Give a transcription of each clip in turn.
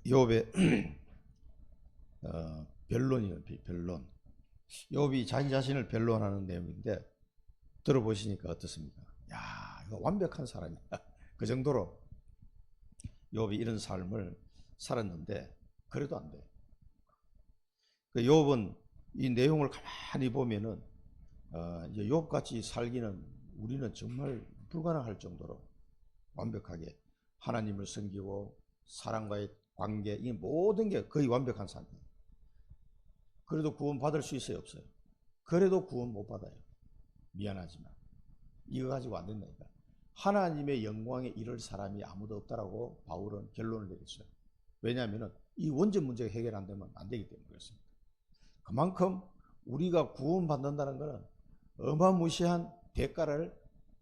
욥의 변론이에요. 변론. 욥이 자기 자신을 변론하는 내용인데 들어보시니까 어떻습니까? 야, 이거 완벽한 사람이야. 그 정도로 욥이 이런 삶을 살았는데 그래도 안 돼. 그 욥은 이 내용을 가만히 보면은 이제 욥같이 살기는 우리는 정말 불가능할 정도로 완벽하게 하나님을 섬기고 사람과의 관계, 이 모든 게 거의 완벽한 상태. 그래도 구원 받을 수 있어요, 없어요? 그래도 구원 못 받아요. 미안하지만 이거 가지고 안 된다니까. 하나님의 영광에 이를 사람이 아무도 없다라고 바울은 결론을 내렸어요. 왜냐하면 이 원전 문제가 해결 안 되면 안 되기 때문에 그렇습니다. 그만큼 우리가 구원받는다는 것은 어마무시한 대가를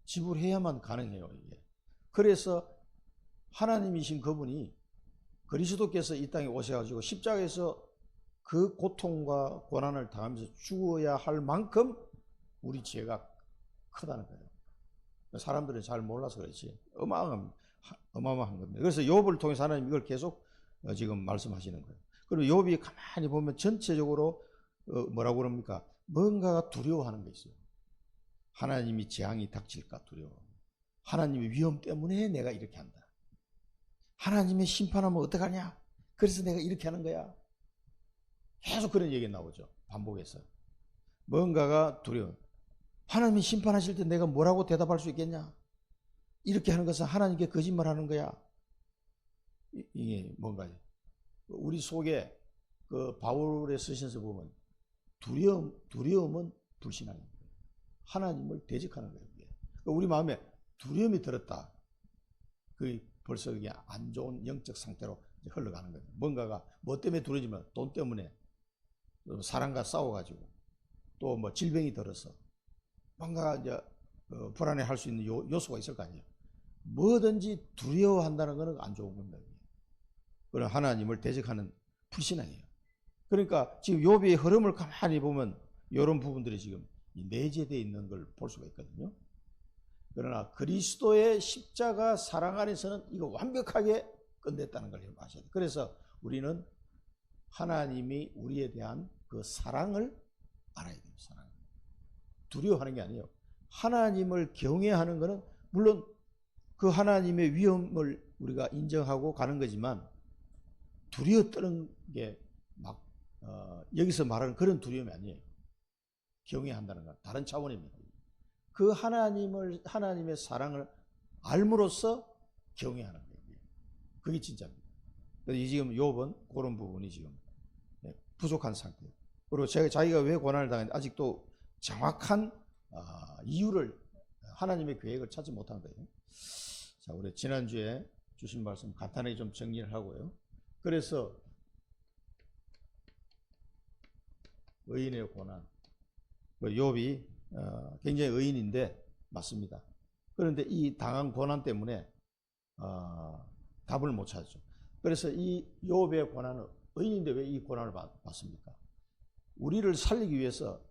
지불해야만 가능해요, 이게. 그래서 하나님이신 그분이 그리스도께서 이 땅에 오셔가지고 십자가에서 그 고통과 고난을 당하면서 죽어야 할 만큼 우리 죄가 크다는 거예요. 사람들은 잘 몰라서 그렇지 어마어마한 겁니다. 그래서 욥을 통해서 하나님 이걸 계속 지금 말씀하시는 거예요. 그리고 욥이 가만히 보면 전체적으로 뭐라고 그럽니까? 뭔가가 두려워하는 게 있어요. 하나님이 재앙이 닥칠까 두려워. 하나님의 위험 때문에 내가 이렇게 한다. 하나님의 심판하면 어떡하냐? 그래서 내가 이렇게 하는 거야. 계속 그런 얘기가 나오죠. 반복해서. 뭔가가 두려워. 하나님이 심판하실 때 내가 뭐라고 대답할 수 있겠냐? 이렇게 하는 것은 하나님께 거짓말하는 거야. 이게 뭔가요? 우리 속에 그 바울의 서신서 보면 두려움은 불신하는 거예요. 하나님을 대적하는 거예요. 우리 마음에 두려움이 들었다. 그 벌써 그게 안 좋은 영적 상태로 흘러가는 거예요. 뭔가가 뭐 때문에 두려지면 돈 때문에 사람과 싸워가지고 또 뭐 질병이 들어서 뭔가 이제 불안해할 수 있는 요소가 있을 거 아니에요. 뭐든지 두려워한다는 것은 안 좋은 겁니다. 그런 하나님을 대적하는 불신앙이에요. 그러니까 지금 욥의 흐름을 가만히 보면 이런 부분들이 지금 내재되어 있는 걸 볼 수가 있거든요. 그러나 그리스도의 십자가 사랑 안에서는 이거 완벽하게 끝냈다는 걸 아셔야 돼요. 그래서 우리는 하나님이 우리에 대한 그 사랑을 알아야 돼요. 사랑. 두려워하는 게 아니에요. 하나님을 경외하는 것은 물론 그 하나님의 위엄을 우리가 인정하고 가는 거지만 두려워 떠는 게 막 여기서 말하는 그런 두려움이 아니에요. 경외한다는 건 다른 차원입니다. 그 하나님의 사랑을 알므로써 경외하는 거예요. 그게 진짜입니다. 그래서 지금 욥은 그런 부분이 지금 부족한 상태예요. 그리고 자기가 왜 고난을 당했는지 아직도 정확한 이유를 하나님의 계획을 찾지 못한 거예요. 자, 우리 지난주에 주신 말씀 간단하게 좀 정리를 하고요. 그래서 의인의 고난, 욥이 굉장히 의인인데 맞습니다. 그런데 이 당한 고난 때문에 답을 못 찾죠. 그래서 이 욥의 고난은 의인인데 왜 이 고난을 받습니까? 우리를 살리기 위해서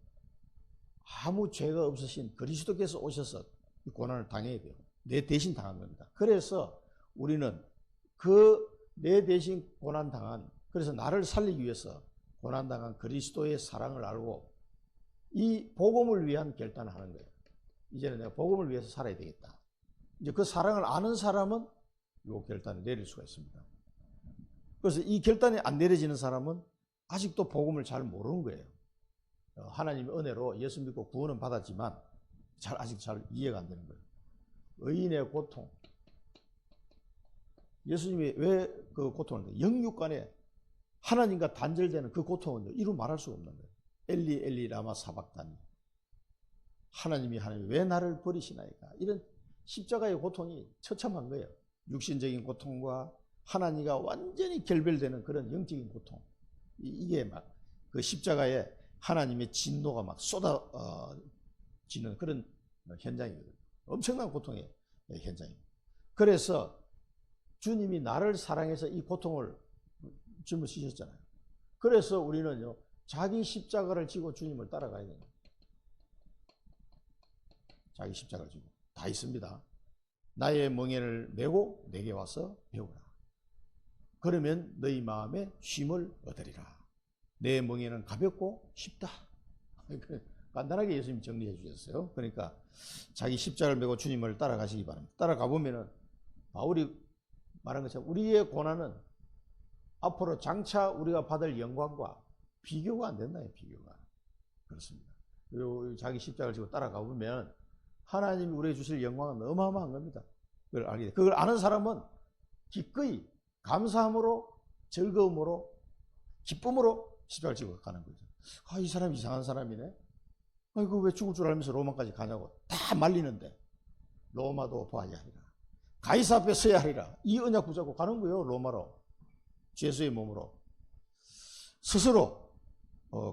아무 죄가 없으신 그리스도께서 오셔서 이 고난을 당해야 돼요. 내 대신 당한 겁니다. 그래서 우리는 그 내 대신 고난 당한, 그래서 나를 살리기 위해서 고난 당한 그리스도의 사랑을 알고 이 복음을 위한 결단을 하는 거예요. 이제는 내가 복음을 위해서 살아야 되겠다. 이제 그 사랑을 아는 사람은 이 결단을 내릴 수가 있습니다. 그래서 이 결단이 안 내려지는 사람은 아직도 복음을 잘 모르는 거예요. 하나님의 은혜로 예수 믿고 구원은 받았지만 아직 잘 이해가 안 되는 거예요. 의인의 고통. 예수님이 왜 그 고통을 해요? 영육간에 하나님과 단절되는 그 고통은 이루 말할 수가 없는 거예요. 엘리 엘리 라마 사박다니. 하나님이 왜 나를 버리시나이까. 이런 십자가의 고통이 처참한 거예요. 육신적인 고통과 하나님과 완전히 결별되는 그런 영적인 고통. 이게 막 그 십자가에 하나님의 진노가 막 쏟아지는 그런 현장이거든요. 엄청난 고통의 현장입니다. 그래서 주님이 나를 사랑해서 이 고통을 짊어지셨잖아요. 그래서 우리는요, 자기 십자가를 지고 주님을 따라가야 돼요. 자기 십자가를 지고. 다 있습니다. 나의 멍에를 메고 내게 와서 배우라. 그러면 너희 마음에 쉼을 얻으리라. 내 멍에는 가볍고 쉽다. 간단하게 예수님이 정리해 주셨어요. 그러니까 자기 십자가를 메고 주님을 따라가시기 바랍니다. 따라가 보면은 바울이 말한 것처럼 우리의 고난은 앞으로 장차 우리가 받을 영광과 비교가 안 된다요. 비교가. 그렇습니다. 그리고 자기 십자가를 지고 따라가 보면 하나님이 우리에게 주실 영광은 어마어마한 겁니다. 그걸 알게 돼. 그걸 아는 사람은 기꺼이 감사함으로, 즐거움으로, 기쁨으로 십자가를 지고 가는 거죠. 아, 이 사람 이상한 사람이네. 아이고, 왜 죽을 줄 알면서 로마까지 가냐고 다 말리는데 로마도 보아야 하리라. 가이사 앞에 서야 하리라. 이 언약 붙잡고 가는 거예요. 로마로. 죄수의 몸으로. 스스로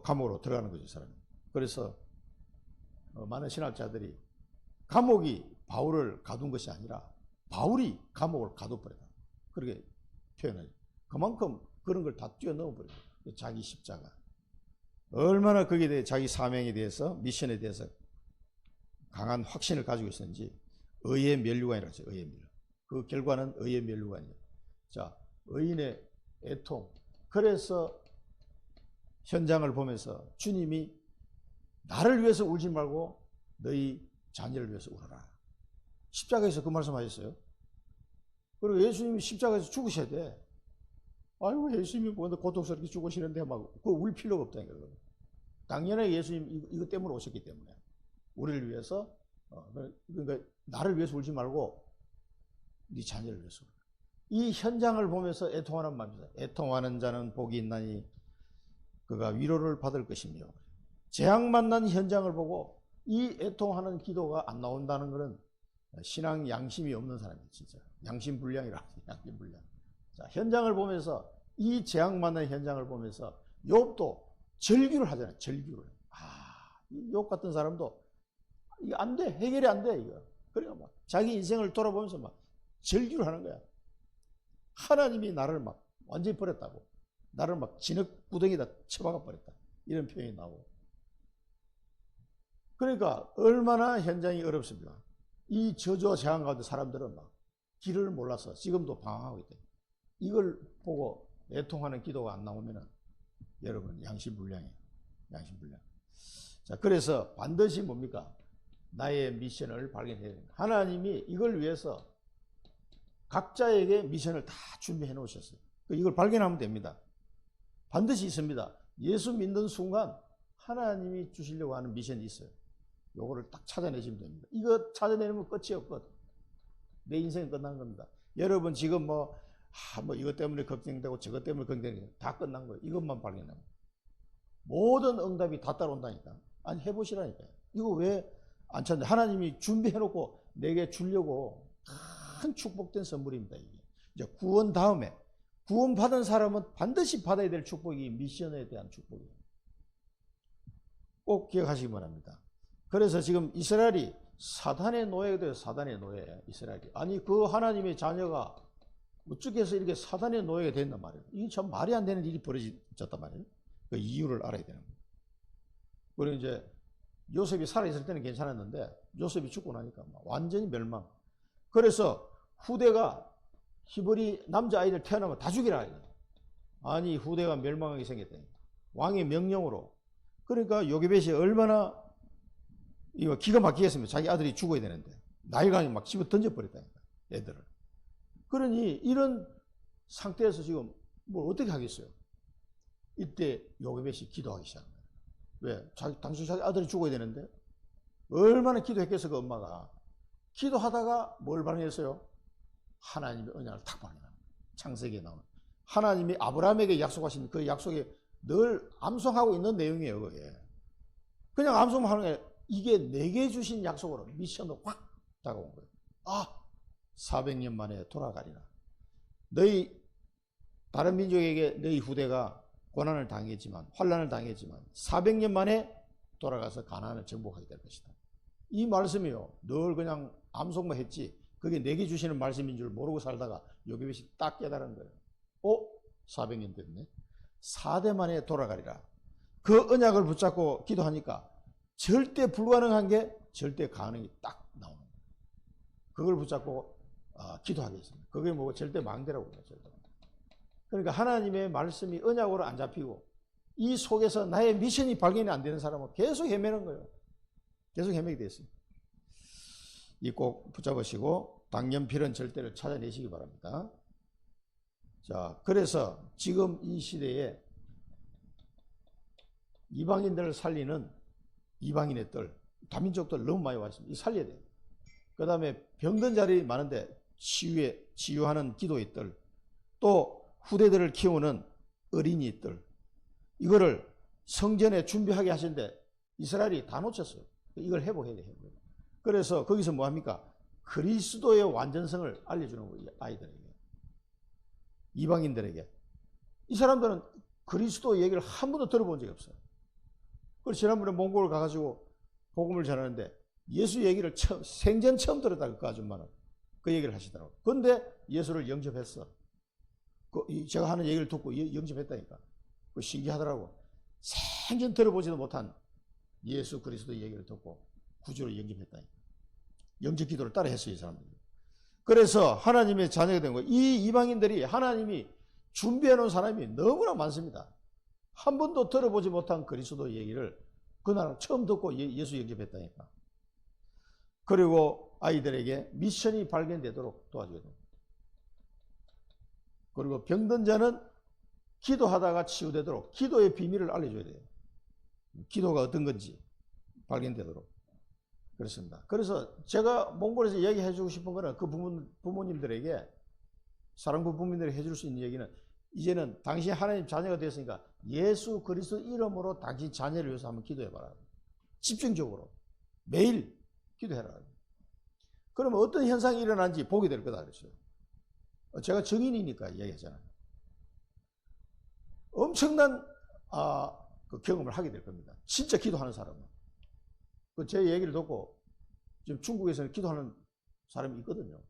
감옥으로 들어가는 거죠. 사람이. 그래서 많은 신학자들이 감옥이 바울을 가둔 것이 아니라 바울이 감옥을 가둬버렸다. 그렇게 표현해요. 그만큼 그런 걸 다 뛰어넘어버려요. 자기 십자가. 얼마나 거기에 대해 자기 사명에 대해서, 미션에 대해서 강한 확신을 가지고 있었는지 의의 면류관이라고 하죠. 의의 면류관. 그 결과는 의의 면류관이에요. 자, 의인의 애통. 그래서 현장을 보면서 주님이 나를 위해서 울지 말고 너희 자녀를 위해서 울어라. 십자가에서 그 말씀하셨어요. 그리고 예수님이 십자가에서 죽으셔야 돼. 아이고, 예수님이 뭐 고통스럽게 죽으시는데 막 그거 울 필요가 없다니까. 당연히 예수님 이것 때문에 오셨기 때문에 우리를 위해서 그러니까 나를 위해서 울지 말고 네 자녀를 위해서 울어라. 이 현장을 보면서 애통하는 마음이다. 애통하는 자는 복이 있나니 그가 위로를 받을 것이며, 재앙 만난 현장을 보고 이 애통하는 기도가 안 나온다는 것은 신앙 양심이 없는 사람이에요. 진짜 양심불량이라. 양심불량. 자, 현장을 보면서 이 재앙 만난 현장을 보면서 욥도 절규를 하잖아요. 절규를. 이 욥 같은 사람도 이거 안 돼. 해결이 안 돼. 이거. 그러니까 막 자기 인생을 돌아보면서 막 절규를 하는 거야. 하나님이 나를 막 완전히 버렸다고. 나를 막 진흙구덩이에다 쳐박아 버렸다. 이런 표현이 나오고. 그러니까 얼마나 현장이 어렵습니까? 이 저주와 재앙 가운데 사람들은 막 길을 몰라서 지금도 방황하고 있대. 이걸 보고 애통하는 기도가 안 나오면은 여러분 양심불량이에요. 양심불량. 자, 그래서 반드시 뭡니까? 나의 미션을 발견해야 됩니다. 하나님이 이걸 위해서 각자에게 미션을 다 준비해 놓으셨어요. 이걸 발견하면 됩니다. 반드시 있습니다. 예수 믿는 순간 하나님이 주시려고 하는 미션이 있어요. 요거를 딱 찾아내시면 됩니다. 이거 찾아내면 끝이에요. 끝. 내 인생은 끝난 겁니다. 여러분 지금 뭐 이것 때문에 걱정되고 저것 때문에 걱정되고 다 끝난 거예요. 이것만 발견하면. 모든 응답이 다 따라온다니까. 아니 해보시라니까요. 이거 왜 안 찾냐. 하나님이 준비해놓고 내게 주려고 큰 축복된 선물입니다. 이게. 이제 구원 다음에 구원 받은 사람은 반드시 받아야 될 축복이 미션에 대한 축복이에요. 꼭 기억하시기 바랍니다. 그래서 지금 이스라엘이 사단의 노예가 돼요. 사단의 노예. 이스라엘이. 아니 그 하나님의 자녀가 어떻게 해서 이렇게 사단의 노예가 됐단 말이에요. 이게 참 말이 안 되는 일이 벌어졌단 말이에요. 그 이유를 알아야 되는 거예요. 그리고 이제 요셉이 살아있을 때는 괜찮았는데 요셉이 죽고 나니까 완전히 멸망. 그래서 후대가 히브리 남자아이들 태어나면 다 죽이라. 아니 후대가 멸망하게 생겼다니. 왕의 명령으로. 그러니까 요게벳이 얼마나 이거 기가 막히겠습니다. 자기 아들이 죽어야 되는데 나일강에 막 집어 던져버렸다니까. 애들을. 그러니 이런 상태에서 지금 뭘 어떻게 하겠어요? 이때 요게벳이 기도하기 시작합니다. 왜? 당신 자기 아들이 죽어야 되는데 얼마나 기도했겠어 그 엄마가. 기도하다가 뭘 발견했어요? 하나님의 언약을 탁 발견합니다. 창세기에 나오는 하나님이 아브라함에게 약속하신 그 약속에 늘 암송하고 있는 내용이에요. 그게. 그냥 암송만 하는 게 이게 내게 주신 약속으로 미션으로 확 다가온 거예요. 400년 만에 돌아가리라. 너희 다른 민족에게 너희 후대가 고난을 당했지만 환난을 당했지만 400년 만에 돌아가서 가나안을 정복하게 될 것이다. 이 말씀이요. 늘 그냥 암송만 했지 그게 내게 주시는 말씀인 줄 모르고 살다가 요게벳이 딱 깨달은 거예요. 400년 됐네. 4대 만에 돌아가리라. 그 언약을 붙잡고 기도하니까 절대 불가능한 게 절대 가능이 딱 나오는 거예요. 그걸 붙잡고 기도하겠습니다. 그게 뭐고 절대 망대라고 그래요. 절대. 그러니까 하나님의 말씀이 언약으로 안 잡히고 이 속에서 나의 미션이 발견이 안 되는 사람은 계속 헤매는 거예요. 계속 헤매게 됐어요. 이 꼭 붙잡으시고 당연필은 절대를 찾아내시기 바랍니다. 자, 그래서 지금 이 시대에 이방인들을 살리는 이방인의 뜰, 다민족들 너무 많이 왔습니다. 이 살려야 돼요. 그 다음에 병든 자리 많은데 치유하는 기도의 뜰, 또 후대들을 키우는 어린이 뜰, 이거를 성전에 준비하게 하시는데 이스라엘이 다 놓쳤어요. 이걸 회복해야 돼요. 그래서 거기서 뭐 합니까? 그리스도의 완전성을 알려주는 거예요. 아이들에게, 이방인들에게. 이 사람들은 그리스도 얘기를 한 번도 들어본 적이 없어요. 그래서 지난번에 몽골을 가가지고 복음을 전하는데 예수 얘기를 생전 처음 들었다, 그 아줌마는. 그 얘기를 하시더라고요. 그런데 예수를 영접했어. 제가 하는 얘기를 듣고 영접했다니까. 그 신기하더라고. 생전 들어보지도 못한 예수 그리스도 얘기를 듣고 구주를 영접했다니까. 영접 기도를 따라 했어요, 이 사람들이. 그래서 하나님의 자녀가 된 거예요. 이 이방인들이 하나님이 준비해 놓은 사람이 너무나 많습니다. 한 번도 들어보지 못한 그리스도 얘기를 그날 처음 듣고 예수 영접했다니까. 그리고 아이들에게 미션이 발견되도록 도와줘야 됩니다. 그리고 병든 자는 기도하다가 치유되도록 기도의 비밀을 알려줘야 돼요. 기도가 어떤 건지 발견되도록. 그렇습니다. 그래서 제가 몽골에서 얘기해 주고 싶은 거는 그 부모님들에게, 사랑부 부모님들에게 해줄 수 있는 얘기는, 이제는 당신 하나님 자녀가 되었으니까 예수 그리스도 이름으로 당신 자녀를 위해서 한번 기도해봐라. 집중적으로 매일 기도해라. 그러면 어떤 현상이 일어나는지 보게 될 거다 그랬어요. 제가 증인이니까 얘기하잖아요. 엄청난 그 경험을 하게 될 겁니다. 진짜 기도하는 사람은. 제 얘기를 듣고 지금 중국에서는 기도하는 사람이 있거든요.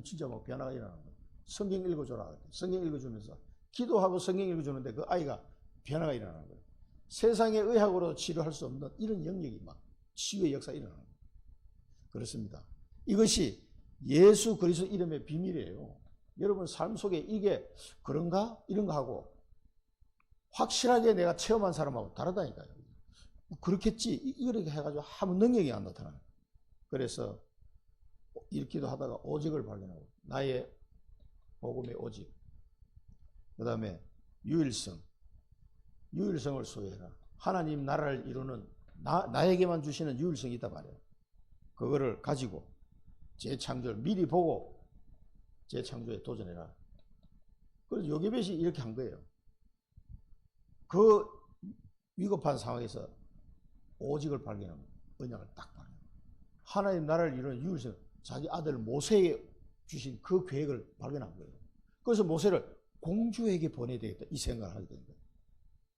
진짜 막 변화가 일어나는 거예요. 성경 읽어줘라. 성경 읽어주면서 기도하고 성경 읽어주는데 그 아이가 변화가 일어나는 거예요. 세상의 의학으로 치료할 수 없는 이런 영역이 막 치유의 역사가 일어나는 거예요. 그렇습니다. 이것이 예수 그리스도 이름의 비밀이에요. 여러분 삶 속에 이게 그런가? 이런 거 하고 확실하게 내가 체험한 사람하고 다르다니까요. 그렇겠지 이렇게 해가지고 하면 능력이 안 나타나요. 그래서 읽기도 하다가 오직을 발견하고, 나의 복음의 오직, 그 다음에 유일성을 소유해라. 하나님 나라를 이루는 나에게만 주시는 유일성이 있단 말이에요. 그거를 가지고 재창조를 미리 보고 재창조에 도전해라. 그래서 요게벳이 이렇게 한 거예요. 그 위급한 상황에서 오직을 발견하고 언약을 딱 발견하고 하나님 나라를 이루는 유일성, 자기 아들 모세에게 주신 그 계획을 발견한 거예요. 그래서 모세를 공주에게 보내야 되겠다 이 생각을 하게 된 거예요.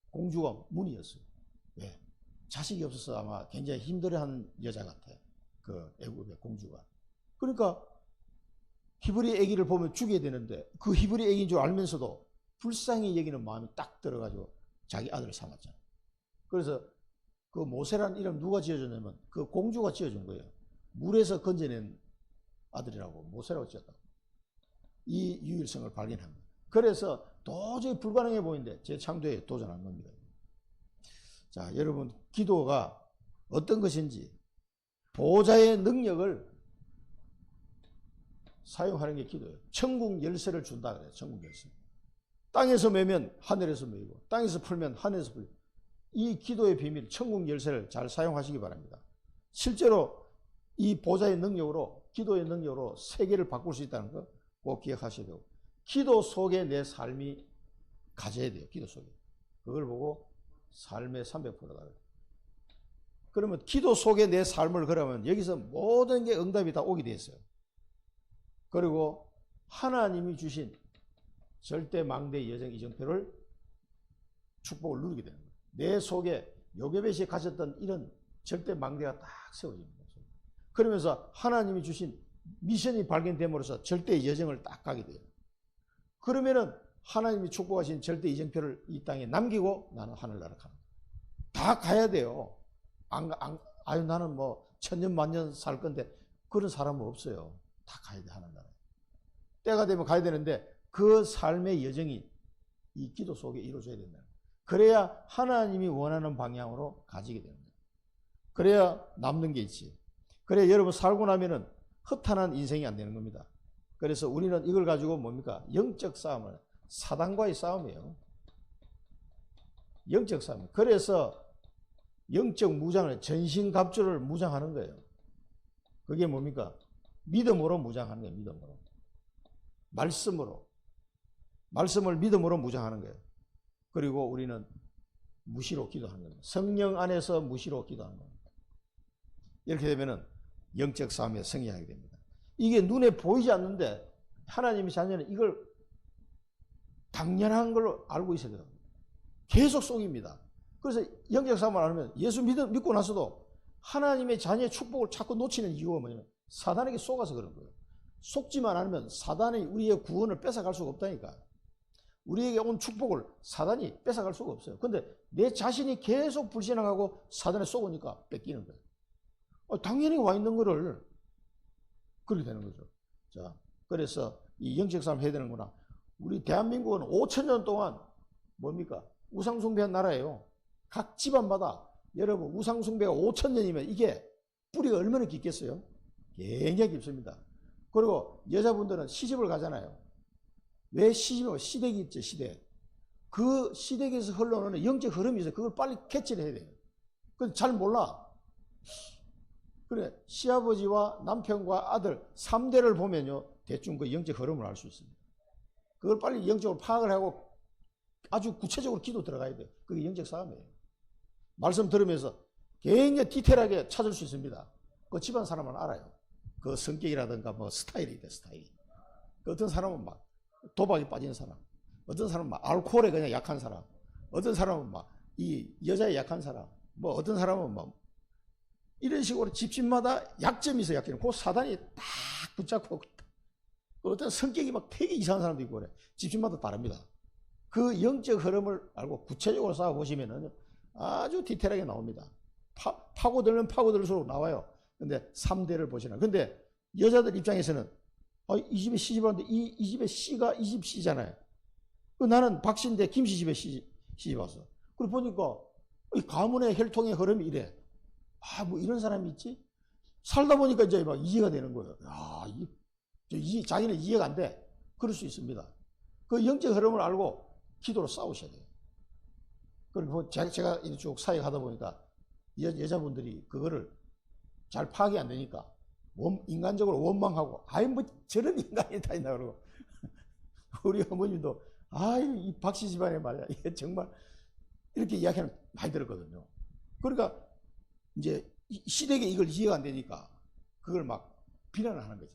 공주가 문이었어요. 왜? 자식이 없어서 아마 굉장히 힘들어하는 여자 같아. 그 애국의 공주가. 그러니까 히브리 애기를 보면 죽여야 되는데 그 히브리 애기인 줄 알면서도 불쌍히 여기는 마음이 딱 들어가지고 자기 아들을 삼았잖아요. 그래서 그 모세라는 이름 누가 지어줬냐면 그 공주가 지어준 거예요. 물에서 건져낸 아들이라고 모세라고 지었다고. 이 유일성을 발견한 거예요. 그래서 도저히 불가능해 보이는데 재창조에 도전한 겁니다. 자, 여러분 기도가 어떤 것인지, 보호자의 능력을 사용하는 게 기도예요. 천국 열쇠를 준다 그래요. 천국 열쇠. 땅에서 매면 하늘에서 매이고 땅에서 풀면 하늘에서 풀리고, 이 기도의 비밀, 천국 열쇠를 잘 사용하시기 바랍니다. 실제로 이 보좌의 능력으로, 기도의 능력으로 세계를 바꿀 수 있다는 거 꼭 기억하셔야 되고, 기도 속에 내 삶이 가져야 돼요. 기도 속에. 그걸 보고 삶의 300%다. 그러면 기도 속에 내 삶을 걸으면 여기서 모든 게 응답이 다 오게 돼 있어요. 그리고 하나님이 주신 절대 망대 여정 이정표를, 축복을 누리게 되는 거예요. 내 속에 요게벳이 가졌던 이런 절대 망대가 딱 세워집니다. 그러면서 하나님이 주신 미션이 발견됨으로써 절대 여정을 딱 가게 돼요. 그러면은 하나님이 축복하신 절대 이정표를 이 땅에 남기고 나는 하늘나라 가는 거예요. 다 가야 돼요. 아유 나는 뭐 천년 만년 살 건데, 그런 사람은 없어요. 다 가야 돼. 하늘나라. 때가 되면 가야 되는데 그 삶의 여정이 이 기도 속에 이루어져야 된다. 그래야 하나님이 원하는 방향으로 가지게 되는 거예요. 그래야 남는 게 있지. 그래야 여러분 살고 나면은 허탄한 인생이 안 되는 겁니다. 그래서 우리는 이걸 가지고 뭡니까? 영적 싸움을, 사단과의 싸움이에요. 영적 싸움. 그래서 영적 무장을, 전신갑주를 무장하는 거예요. 그게 뭡니까? 믿음으로 무장하는 거예요. 믿음으로. 말씀으로. 말씀을 믿음으로 무장하는 거예요. 그리고 우리는 무시로 기도하는 겁니다. 성령 안에서 무시로 기도하는 겁니다. 이렇게 되면은 영적 싸움에 승리하게 됩니다. 이게 눈에 보이지 않는데 하나님의 자녀는 이걸 당연한 걸로 알고 있어야 돼요. 계속 속입니다. 그래서 영적 싸움을 안 하면 예수 믿고 나서도 하나님의 자녀의 축복을 자꾸 놓치는 이유가 뭐냐면 사단에게 속아서 그런 거예요. 속지만 않으면 사단이 우리의 구원을 뺏어갈 수가 없다니까. 우리에게 온 축복을 사단이 뺏어갈 수가 없어요. 근데 내 자신이 계속 불신앙하고 사단에 속으니까 뺏기는 거예요. 당연히 와 있는 거를 그렇게 되는 거죠. 자, 그래서 이 영적 싸움 해야 되는구나. 우리 대한민국은 5,000년 동안 뭡니까? 우상숭배한 나라예요. 각 집안마다 여러분 우상숭배가 5,000년이면 이게 뿌리가 얼마나 깊겠어요? 굉장히 깊습니다. 그리고 여자분들은 시집을 가잖아요. 왜 시집을? 시댁이 있죠, 시댁. 그 시댁에서 흘러오는 영적 흐름이 있어요. 그걸 빨리 캐치를 해야 돼요. 근데 잘 몰라. 그래, 시아버지와 남편과 아들 3대를 보면요, 대충 그 영적 흐름을 알 수 있습니다. 그걸 빨리 영적으로 파악을 하고 아주 구체적으로 기도 들어가야 돼요. 그게 영적 싸움이에요. 말씀 들으면서 굉장히 디테일하게 찾을 수 있습니다. 그 집안 사람은 알아요. 그 성격이라든가 뭐 스타일이 돼, 스타일이. 그 어떤 사람은 막 도박에 빠진 사람, 어떤 사람은 막 알코올에 그냥 약한 사람, 어떤 사람은 막 이 여자에 약한 사람, 뭐 어떤 사람은 막 이런 식으로 집집마다 약점이 있어요. 약점. 그 사단이 딱 붙잡고 어떤 성격이 막 되게 이상한 사람도 있고 그래. 집집마다 다릅니다. 그 영적 흐름을 알고 구체적으로 쌓아보시면 아주 디테일하게 나옵니다. 파고들면 파고들수록 나와요. 근데 3대를 보시나. 근데 여자들 입장에서는 이 집에 시집왔는데 이 집에 씨가 이 집 씨잖아요. 나는 박씨인데 김씨 집에 시집 왔어. 그리고 보니까 이 가문의 혈통의 흐름이 이래. 뭐 이런 사람이 있지? 살다 보니까 이제 막 이해가 되는 거예요. 자기는 이해가 안 돼. 그럴 수 있습니다. 그 영적 흐름을 알고 기도로 싸우셔야 돼요. 그리고 제가 쭉 사역하다 보니까 여자분들이 그거를 잘 파악이 안 되니까 인간적으로 원망하고 뭐 저런 인간이 다 있나 그러고 우리 어머님도 이 박씨 집안에 말이야 이게 정말 이렇게 이야기는 많이 들었거든요. 그러니까 이제 시댁에 이걸 이해가 안 되니까 그걸 막 비난을 하는 거지.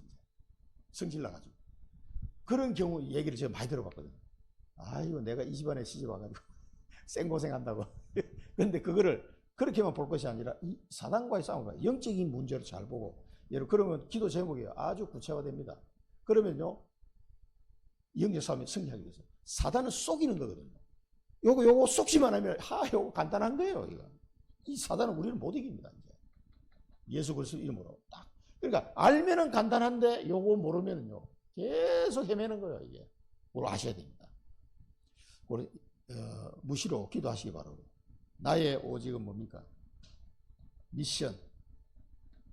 성질 나가지고. 그런 경우 얘기를 제가 많이 들어봤거든요. 이거 내가 이 집안에 시집 와가지고 생고생 한다고. 근데 그거를 그렇게만 볼 것이 아니라 이 사단과의 싸움과 영적인 문제를 잘 보고, 여러분 그러면 기도 제목이 아주 구체화됩니다. 그러면요 영적 싸움에 승리하게 돼서 사단은 속이는 거거든요. 요거 속지만 하면 요거 간단한 거예요. 이거. 이 사단은 우리를 못 이깁니다. 이제 예수 그리스도 이름으로 딱. 그러니까 알면은 간단한데 요거 모르면은요 계속 헤매는 거예요. 이게 그걸 아셔야 됩니다. 우리 무시로 기도하시기 바라고. 나의 오직은 뭡니까? 미션.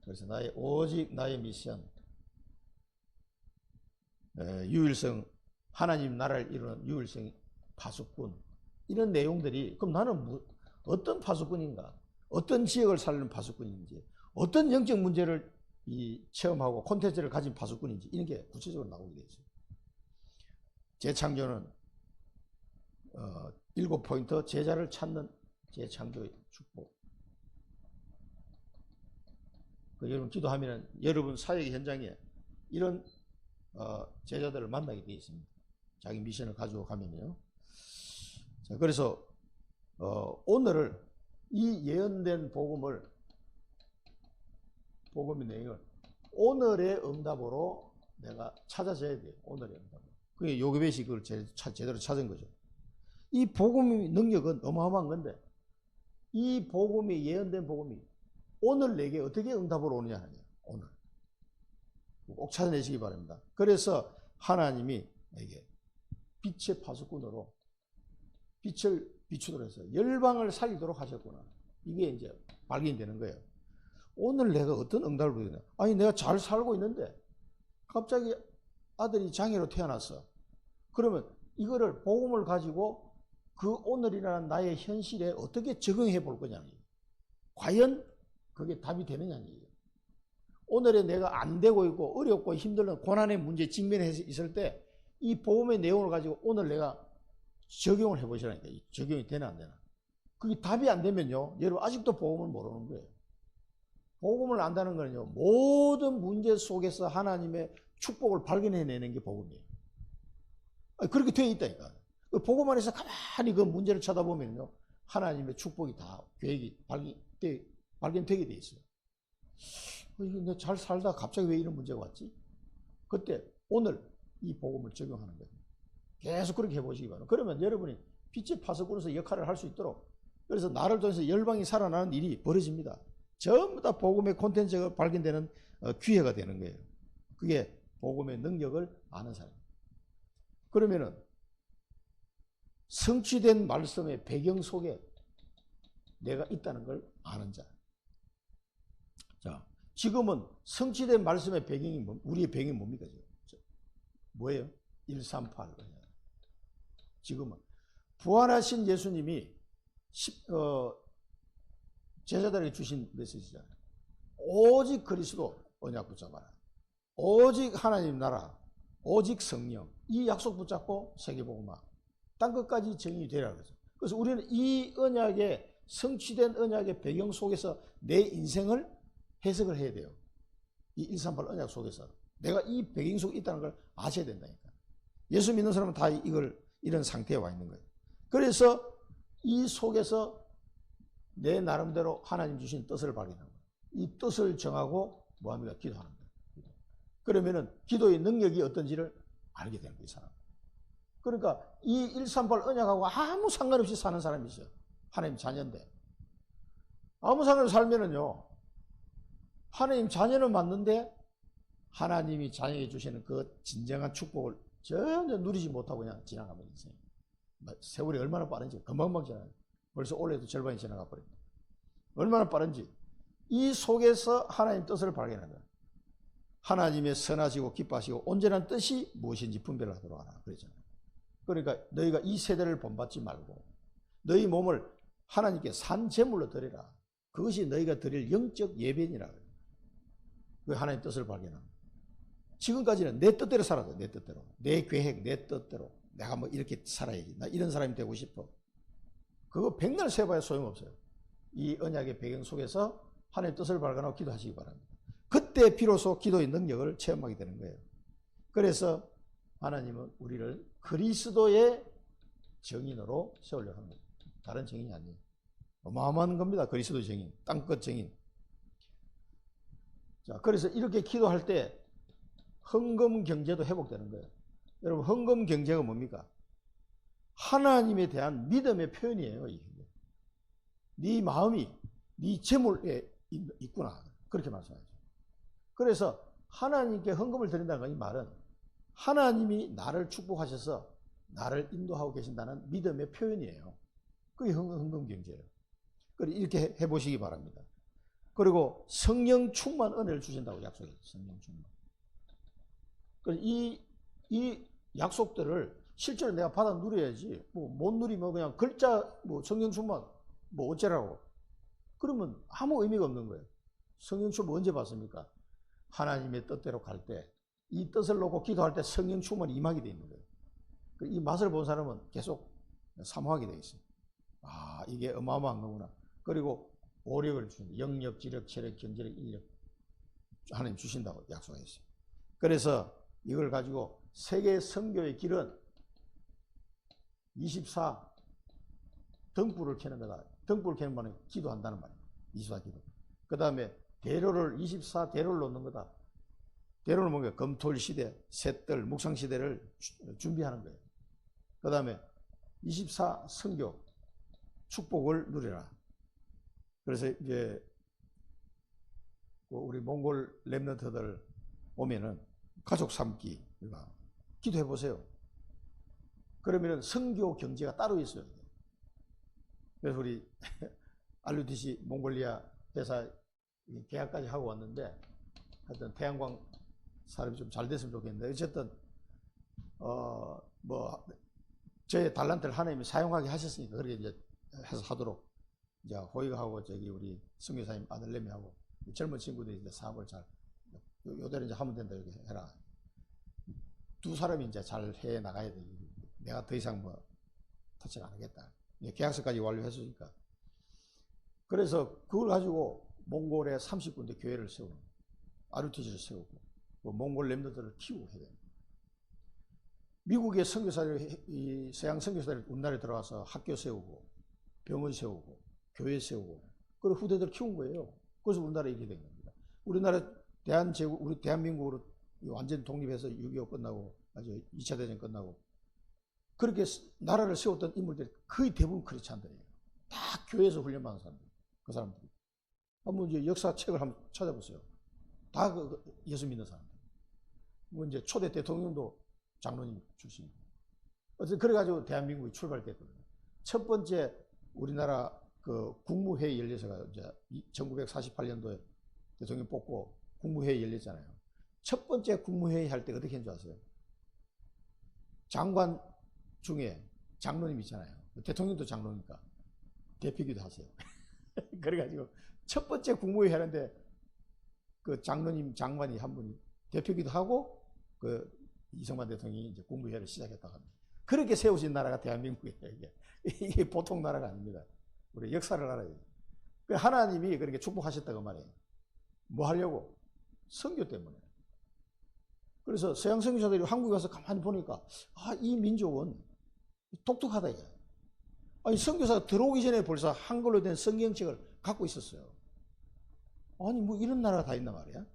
그래서 오직 나의 미션. 유일성, 하나님 나라를 이루는 유일성 파수꾼. 이런 내용들이, 그럼 나는 어떤 파수꾼인가? 어떤 지역을 살리는 파수꾼인지, 어떤 영적 문제를 체험하고 콘텐츠를 가진 파수꾼인지, 이런 게 구체적으로 나오게 되어 있어요. 재창조는 7포인트, 제자를 찾는 재창조의 축복. 여러분 기도하면 여러분 사역 현장에 이런 제자들을 만나게 되어 있습니다. 자기 미션을 가지고 가면요. 자, 그래서 오늘을 이 예언된 복음의 내용을 오늘의 응답으로 내가 찾아져야 돼요. 오늘의 응답으로. 그게 요괴배시 그걸 제대로 찾은 거죠. 이 복음의 능력은 어마어마한 건데, 이 복음이, 예언된 복음이 오늘 내게 어떻게 응답으로 오느냐 하냐. 오늘 꼭 찾아내시기 바랍니다. 그래서 하나님이 내게 빛의 파수꾼으로 빛을 비추도록 해서 열방을 살리도록 하셨구나. 이게 이제 발견되는 거예요. 오늘 내가 어떤 응답을 받느냐. 아니 내가 잘 살고 있는데 갑자기 아들이 장애로 태어났어. 그러면 이거를 복음을 가지고 그 오늘이라는 나의 현실에 어떻게 적응해 볼 거냐는 얘기예요. 과연 그게 답이 되느냐는 얘기예요. 오늘에 내가 안 되고 있고 어렵고 힘들은 고난의 문제에 직면해 있을 때 이 복음의 내용을 가지고 오늘 내가 적용을 해보시라니까. 적용이 되나 안 되나. 그게 답이 안 되면요. 여러분 아직도 복음을 모르는 거예요. 복음을 안다는 거는요. 모든 문제 속에서 하나님의 축복을 발견해내는 게 복음이에요. 그렇게 되어 있다니까. 복음 안에서 가만히 그 문제를 쳐다보면요. 하나님의 축복이 다 계획이 발견되게 돼 있어요. 이게 잘 살다 갑자기 왜 이런 문제가 왔지? 그때 오늘 이 복음을 적용하는 거예요. 계속 그렇게 해보시기 바랍니다. 그러면 여러분이 빛의 파수꾼으로서 역할을 할 수 있도록 그래서 나를 통해서 열방이 살아나는 일이 벌어집니다. 전부 다 복음의 콘텐츠가 발견되는 기회가 되는 거예요. 그게 복음의 능력을 아는 사람. 그러면은 성취된 말씀의 배경 속에 내가 있다는 걸 아는 자. 자, 지금은 성취된 말씀의 배경이 우리의 배경이 뭡니까? 뭐예요? 138. 지금은 부활하신 예수님이 제자들에게 주신 메시지잖아요. 오직 그리스도 언약 붙잡아라. 오직 하나님 나라, 오직 성령. 이 약속 붙잡고 세계복음화. 땅 끝까지 정의이 되라 그러죠. 그래서 우리는 이 언약의 성취된 언약의 배경 속에서 내 인생을 해석을 해야 돼요. 이 138 언약 속에서 내가 이 배경 속에 있다는 걸 아셔야 된다니까. 예수 믿는 사람은 다 이런 상태에 와 있는 거예요. 그래서 이 속에서 내 나름대로 하나님 주신 뜻을 발견하는 거예요. 이 뜻을 정하고 뭐합니까? 기도하는 거예요. 그러면은 기도의 능력이 어떤지를 알게 되는 거예요, 이 사람. 그러니까 이 138 언약하고 아무 상관없이 사는 사람이 있어요. 하나님 자녀인데. 아무 상관없이 살면은요, 하나님 자녀는 맞는데 하나님이 자녀에게 주시는 그 진정한 축복을 전혀 누리지 못하고 그냥 지나가면 인생. 세월이 얼마나 빠른지 금방금방 지나가요. 벌써 올해도 절반이 지나가 버립니다. 얼마나 빠른지. 이 속에서 하나님 뜻을 발견하는 거예요. 하나님의 선하시고 기뻐하시고 온전한 뜻이 무엇인지 분별하도록 하라 그랬잖아요. 그러니까 너희가 이 세대를 본받지 말고 너희 몸을 하나님께 산 제물로 드리라. 그것이 너희가 드릴 영적 예배니라. 그 하나님 뜻을 발견합니다. 지금까지는 내 뜻대로 살았어. 내 뜻대로. 내 계획, 내 뜻대로. 내가 뭐 이렇게 살아야지. 나 이런 사람이 되고 싶어. 그거 백날 세봐야 소용없어요. 이 언약의 배경 속에서 하나님의 뜻을 발견하고 기도하시기 바랍니다. 그때 비로소 기도의 능력을 체험하게 되는 거예요. 그래서 하나님은 우리를 그리스도의 정인으로 세우려고 합니다. 다른 정인이 아니에요. 어마어마한 겁니다. 그리스도의 정인, 땅끝 정인. 자, 그래서 이렇게 기도할 때 헌금 경제도 회복되는 거예요. 여러분, 헌금 경제가 뭡니까? 하나님에 대한 믿음의 표현이에요. 이게. 네 마음이 네 재물에 있구나. 그렇게 말씀하죠. 그래서 하나님께 헌금을 드린다는 건 이 말은 하나님이 나를 축복하셔서 나를 인도하고 계신다는 믿음의 표현이에요. 그게 헌금 경제예요. 이렇게 해보시기 바랍니다. 그리고 성령 충만 은혜를 주신다고 약속했어요. 성령 충만. 이 약속들을 실제로 내가 받아 누려야지. 뭐 못 누리면 그냥 글자 뭐 성령 충만 뭐 어쩌라고. 그러면 아무 의미가 없는 거예요. 성령 충만 언제 받습니까? 하나님의 뜻대로 갈 때, 이 뜻을 놓고 기도할 때 성령 충만이 임하게 돼 있는 거예요. 이 맛을 본 사람은 계속 사모하게 돼 있어요. 아, 이게 어마어마한 거구나. 그리고 오력을 주신다. 영력, 지력, 체력, 경제력, 인력 하나님 주신다고 약속했어요. 그래서 이걸 가지고 세계 선교의 길은 24 등불을 켜는 거다. 등불을 켜는 말은 기도한다는 말이에요. 24 기도. 그 다음에 대로를 24 대로를 놓는 거다. 대로는 뭔가 검토일 시대, 셋들, 묵상 시대를 준비하는 거예요. 그 다음에 24 선교 축복을 누리라. 그래서 이제 우리 몽골 렘넌트들 오면은 가족 삼기 기도해 보세요. 그러면은 선교 경제가 따로 있어요. 그래서 우리 RUTC 몽골리아 회사 계약까지 하고 왔는데, 하여튼 태양광 사람이 좀 잘 됐으면 좋겠는데, 어쨌든 뭐 저의 달란트를 하나님이 사용하게 하셨으니까 그렇게 이제 해서 하도록 이제 호의하고 저기 우리 선교사님 아들내미하고 젊은 친구들이 이제 사업을 잘 요대로 이제 하면 된다, 이렇게 해라. 두 사람이 이제 잘 해 나가야 돼. 내가 더 이상 뭐 터치를 안 하겠다. 계약서까지 완료했으니까. 그래서 그걸 가지고 몽골에 30군데 교회를 세우고, RUTC를 세우고, 뭐 몽골 렘너들을 키우고 해야 됩니다. 미국의 선교사들이, 서양 선교사들이 우리나라에 들어와서 학교 세우고, 병원 세우고, 교회 세우고, 그리고 후대들 키운 거예요. 그래서 우리나라에 이렇게 된 겁니다. 우리나라 우리 대한민국으로 완전 독립해서 6.25 끝나고, 아주 2차 대전 끝나고, 그렇게 나라를 세웠던 인물들이 거의 대부분 크리스찬들이에요. 다 교회에서 훈련받은 사람들, 그 사람들이. 한번 이제 역사책을 한번 찾아보세요. 다 예수 믿는 사람들. 뭐 이제 초대 대통령도 장로님 출신이고. 어쨌든 그래가지고 대한민국이 출발됐거든요. 첫 번째 우리나라 그 국무회의 열려서가 이제 1948년도에 대통령 뽑고 국무회의 열렸잖아요. 첫 번째 국무회의 할 때 어떻게 했는 줄 아세요? 장관 중에 장로님 있잖아요. 대통령도 장로니까 대표기도 하세요. 그래가지고 첫 번째 국무회의 하는데 그 장로님 장관이 한 분이 대표기도 하고 그 이승만 대통령이 이제 국무회의를 시작했다고 합니다. 그렇게 세우신 나라가 대한민국이에요. 이게 보통 나라가 아닙니다. 우리 역사를 알아야 돼요. 하나님이 그렇게 축복하셨다고 말이에요. 뭐 하려고? 선교 때문에. 그래서 서양 선교사들이 한국에 와서 가만히 보니까 이 민족은 독특하다 이게. 아니 선교사가 들어오기 전에 벌써 한글로 된 성경책을 갖고 있었어요. 아니 뭐 이런 나라가 다 있단 말이야.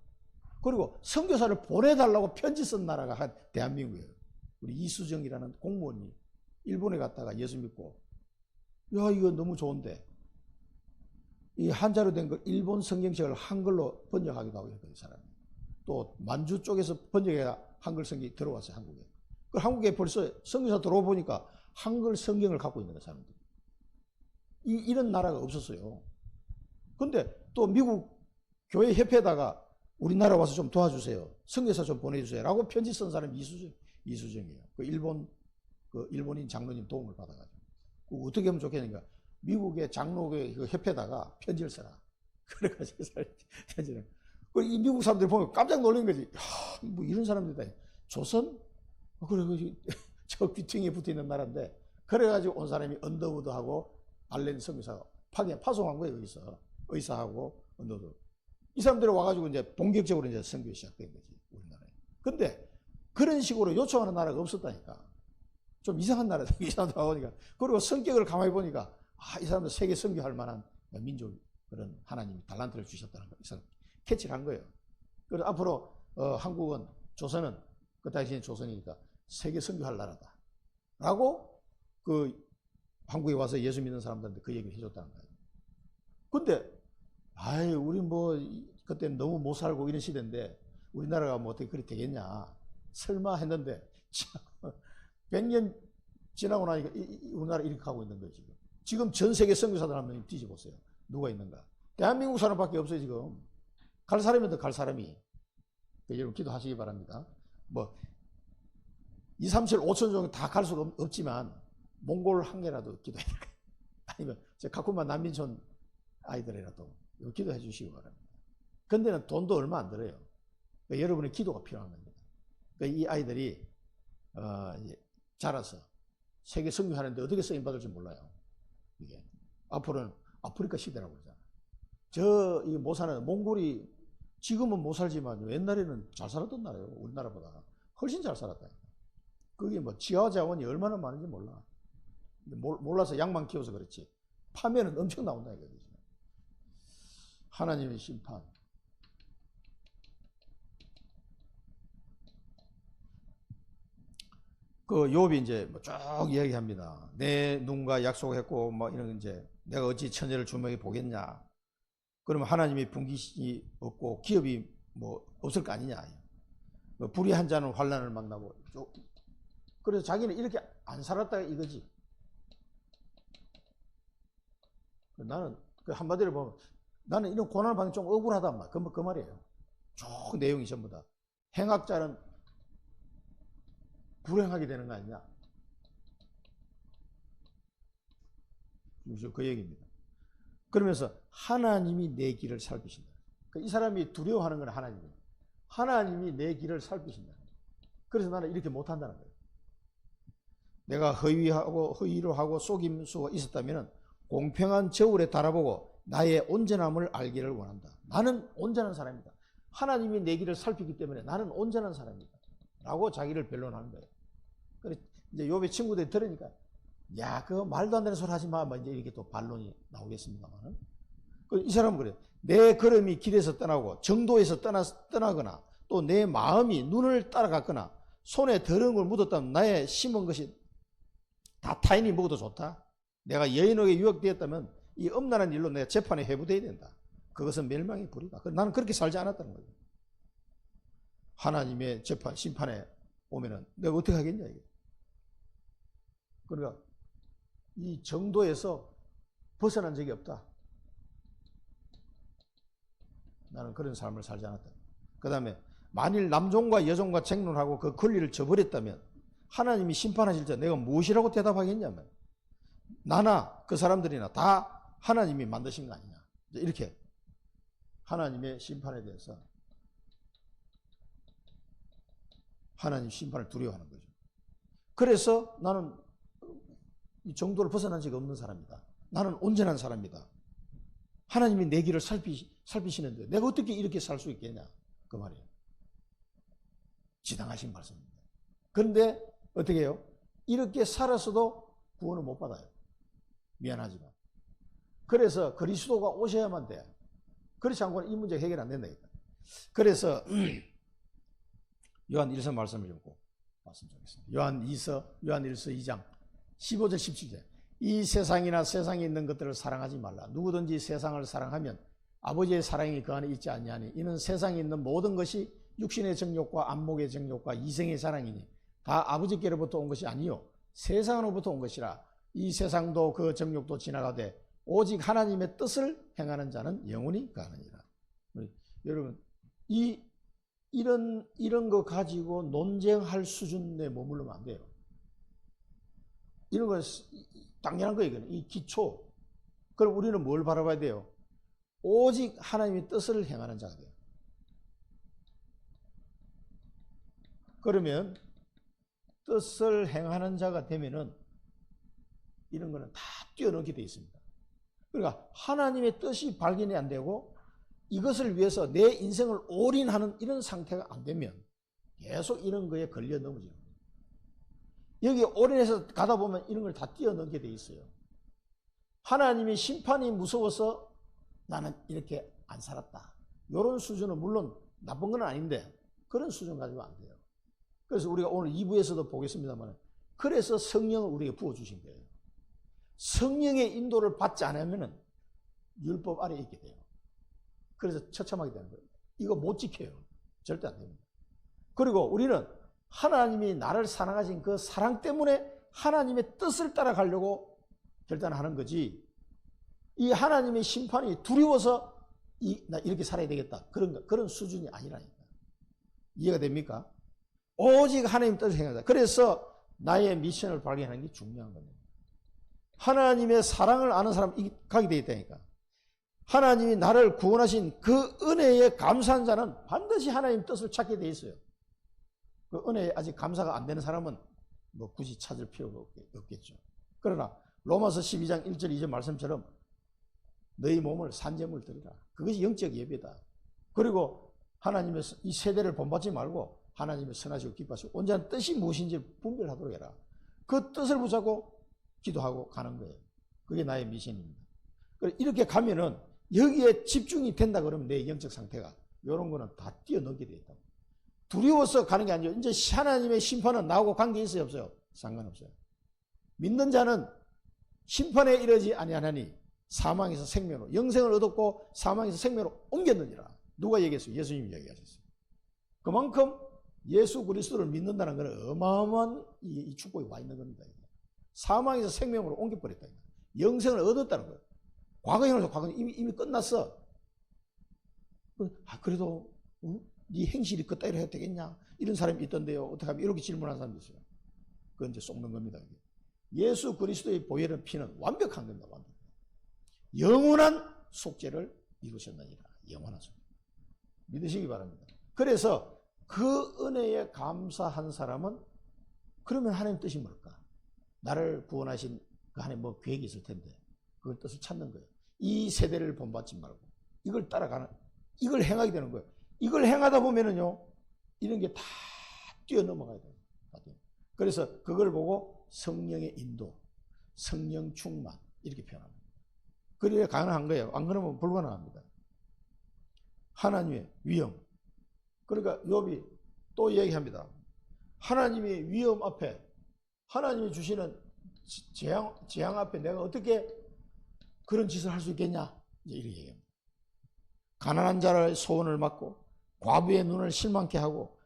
그리고 선교사를 보내달라고 편지 쓴 나라가 대한민국이에요. 우리 이수정이라는 공무원이 일본에 갔다가 예수 믿고, 야 이거 너무 좋은데 이 한자로 된 걸 일본 성경책을 한글로 번역하기도 하고 했거든요. 사람이. 또 만주 쪽에서 번역해야 한글 성경이 들어왔어요. 한국에. 그 한국에 벌써 선교사 들어와 보니까 한글 성경을 갖고 있는 거예요. 사람들이. 이런 나라가 없었어요. 근데 또 미국 교회 협회에다가 우리나라 와서 좀 도와주세요. 선교사 좀 보내주세요. 라고 편지 쓴 사람이 이수정이에요. 그 일본인 장로님 도움을 받아가지고. 어떻게 하면 좋겠는가? 미국의 장로교 그 협회에다가 편지를 써라. 그래가지고 편지를. 이 미국 사람들이 보면 깜짝 놀란 거지. 야, 뭐 이런 사람들이다. 조선? 그래, 저 귀퉁이에 붙어 있는 나라인데. 그래가지고 온 사람이 언더우드하고 알렌 선교사가 파송한 거예요, 여기서. 의사하고 언더우드. 이 사람들이 와가지고 이제 본격적으로 이제 선교 시작된 거지, 우리나라에. 근데 그런 식으로 요청하는 나라가 없었다니까. 좀 이상한 나라다, 이 사람들 와보니까. 그리고 성격을 가만히 보니까, 이 사람들 세계 선교할 만한 민족, 그런 하나님이 달란트를 주셨다는 거. 이 사람 캐치를 한 거예요. 그래서 앞으로, 한국은, 조선은, 그 당시엔 조선이니까 세계 선교할 나라다. 라고, 한국에 와서 예수 믿는 사람들한테 그 얘기를 해줬다는 거예요. 근데, 우리 뭐, 그때 너무 못 살고 이런 시대인데, 우리나라가 뭐 어떻게 그리 되겠냐. 설마 했는데, 참, 100년 지나고 나니까 우리나라 이렇게 하고 있는 거예요, 지금. 지금 전 세계 선교사들 한번 뒤져보세요. 누가 있는가. 대한민국 사람밖에 없어요, 지금. 갈 사람이면 더 갈 사람이. 여러분 기도하시기 바랍니다. 뭐, 2, 3, 7, 5천 정도 다 갈 수가 없지만, 몽골 한 개라도 기도해야 될까요? 아니면, 가쿠마 난민촌 아이들이라도 기도해 주시기 바랍니다. 근데는 돈도 얼마 안 들어요. 그러니까 여러분의 기도가 필요한 겁니다. 그러니까 이 아이들이, 자라서 세계 선교하는데 어떻게 쓰임받을지 몰라요. 이게. 앞으로는 아프리카 시대라고 그러잖아요. 이 못 사는, 몽골이 지금은 못 살지만 옛날에는 잘 살았던 나라예요. 우리나라보다. 훨씬 잘 살았다. 그게 뭐 지하 자원이 얼마나 많은지 몰라. 몰라서 양만 키워서 그렇지. 파면은 엄청 나온다 이거지. 하나님의 심판. 그 욥이 이제 쭉 이야기합니다. 내 눈과 약속했고 뭐 이런 이제 내가 어찌 천재를 주먹에 보겠냐. 그러면 하나님이 분깃이 없고 기업이 뭐 없을 거 아니냐. 불의 한 자는 환난을 만나고 그래서 자기는 이렇게 안 살았다 이거지. 나는 그 한마디로 보면 나는 이런 고난을 받는 게 좀 억울하단 말. 그 말이에요. 쭉 내용이 전부 다. 행악자는 불행하게 되는 거 아니냐. 그 얘기입니다. 그러면서 하나님이 내 길을 살피신다. 이 사람이 두려워하는 건 하나님이에요. 하나님이 내 길을 살피신다. 그래서 나는 이렇게 못한다는 거예요. 내가 허위로 하고 속임수가 있었다면 공평한 저울에 달아보고 나의 온전함을 알기를 원한다. 나는 온전한 사람이다. 하나님이 내 길을 살피기 때문에 나는 온전한 사람이다. 라고 자기를 변론하는 거예요. 그래서 이제 욥의 친구들이 들으니까 야, 그거 말도 안 되는 소리 하지 마. 이제 이렇게 또 반론이 나오겠습니다만은. 이 사람은 그래요. 내 걸음이 길에서 떠나고 정도에서 떠나거나 또 내 마음이 눈을 따라갔거나 손에 더러운 걸 묻었다면 나의 심은 것이 다 타인이 먹어도 좋다. 내가 여인에게 유혹되었다면 이 엄란한 일로 내가 재판에 회부되어야 된다. 그것은 멸망의 불이다. 나는 그렇게 살지 않았다는 거예요. 하나님의 재판, 심판에 오면은 내가 어떻게 하겠냐 이게. 그러니까 이 정도에서 벗어난 적이 없다. 나는 그런 삶을 살지 않았다. 그 다음에 만일 남종과 여종과 쟁론하고 그 권리를 저버렸다면 하나님이 심판하실 때 내가 무엇이라고 대답하겠냐면 나나 그 사람들이나 다 하나님이 만드신 거 아니냐. 이렇게 하나님의 심판에 대해서 하나님 심판을 두려워하는 거죠. 그래서 나는 이 정도를 벗어난 적이 없는 사람이다. 나는 온전한 사람이다. 하나님이 내 길을 살피시는데 내가 어떻게 이렇게 살 수 있겠냐. 그 말이에요. 지당하신 말씀입니다. 그런데 어떻게 해요? 이렇게 살았어도 구원을 못 받아요. 미안하지만. 그래서 그리스도가 오셔야만 돼. 그렇지 않고는 이 문제 해결 안 된다니까. 그래서 요한 1서 말씀을 좀 꼭 봤으면 좋겠습니다. 요한 1서 2장 15절 17절. 이 세상이나 세상에 있는 것들을 사랑하지 말라. 누구든지 세상을 사랑하면 아버지의 사랑이 그 안에 있지 아니하니 이는 세상에 있는 모든 것이 육신의 정욕과 안목의 정욕과 이생의 사랑이니 다 아버지께로부터 온 것이 아니요 세상으로부터 온 것이라. 이 세상도 그 정욕도 지나가되 오직 하나님의 뜻을 행하는 자는 영원히 가느니라. 여러분 이런 거 가지고 논쟁할 수준에 머무르면 안 돼요. 이런 건 당연한 거예요. 이 기초. 그럼 우리는 뭘 바라봐야 돼요? 오직 하나님의 뜻을 행하는 자가 돼요. 그러면 뜻을 행하는 자가 되면은 이런 거는 다 뛰어넘게 되어 있습니다. 그러니까 하나님의 뜻이 발견이 안 되고 이것을 위해서 내 인생을 올인하는 이런 상태가 안 되면 계속 이런 거에 걸려 넘어지는 거예요. 여기 올인해서 가다 보면 이런 걸 다 뛰어넘게 돼 있어요. 하나님의 심판이 무서워서 나는 이렇게 안 살았다. 이런 수준은 물론 나쁜 건 아닌데 그런 수준 가지고 안 돼요. 그래서 우리가 오늘 2부에서도 보겠습니다만 그래서 성령을 우리에게 부어주신 거예요. 성령의 인도를 받지 않으면 율법 아래에 있게 돼요. 그래서 처참하게 되는 거예요. 이거 못 지켜요. 절대 안 됩니다. 그리고 우리는 하나님이 나를 사랑하신 그 사랑 때문에 하나님의 뜻을 따라가려고 결단하는 거지 이 하나님의 심판이 두려워서 나 이렇게 살아야 되겠다. 그런 수준이 아니라니까. 이해가 됩니까? 오직 하나님 뜻을 행한다. 그래서 나의 미션을 발견하는 게 중요한 겁니다. 하나님의 사랑을 아는 사람이 가게 되어 있다니까. 하나님이 나를 구원하신 그 은혜에 감사한 자는 반드시 하나님 뜻을 찾게 되어 있어요. 그 은혜에 아직 감사가 안 되는 사람은 뭐 굳이 찾을 필요가 없겠죠. 그러나 로마서 12장 1절 2절 말씀처럼 너희 몸을 산제물 드리라. 그것이 영적 예배다. 그리고 하나님의 이 세대를 본받지 말고 하나님의 선하시고 기뻐하시고 온전한 뜻이 무엇인지 분별하도록 해라. 그 뜻을 붙잡고 기도하고 가는 거예요. 그게 나의 미션입니다. 이렇게 가면은 여기에 집중이 된다 그러면 내 영적 상태가 이런 거는 다 뛰어넘게 되어 있다. 두려워서 가는 게 아니죠. 이제 하나님의 심판은 나하고 관계 있어요, 없어요? 상관없어요. 믿는 자는 심판에 이르지 아니하나니 사망에서 생명으로 영생을 얻었고 사망에서 생명으로 옮겼느니라. 누가 얘기했어요? 예수님이 얘기하셨어요. 그만큼 예수 그리스도를 믿는다는 것은 어마어마한 이 축복이 와 있는 겁니다. 사망에서 생명으로 옮겨버렸다. 영생을 얻었다는 거예요. 과거에 일어나서 과거는 이미 끝났어. 그래도 네 행실이 그따위로 해도 되겠냐? 이런 사람이 있던데요. 어떻게 하면 이렇게 질문하는 사람도 있어요. 그건 이제 속는 겁니다. 예수 그리스도의 보혈의 피는 완벽한 겁니다. 완벽. 영원한 속죄를 이루셨느니라. 영원한 속죄. 믿으시기 바랍니다. 그래서 그 은혜에 감사한 사람은 그러면 하나님 뜻이 뭘까? 나를 구원하신 그 하나님 뭐 계획이 있을 텐데 그걸 뜻을 찾는 거예요. 이 세대를 본받지 말고 이걸 따라가는, 이걸 행하게 되는 거예요. 이걸 행하다 보면은요, 이런 게 다 뛰어넘어가야 돼요. 그래서 그걸 보고 성령의 인도, 성령 충만 이렇게 표현합니다. 그래야 가능한 거예요. 안 그러면 불가능합니다. 하나님의 위엄. 그러니까 욥이 또 얘기합니다. 하나님의 위엄 앞에, 하나님이 주시는 재앙 앞에 내가 어떻게 그런 짓을 할 수 있겠냐? 이렇게 얘기합니다. 가난한 자의 소원을 막고 과부의 눈을 실망케 하고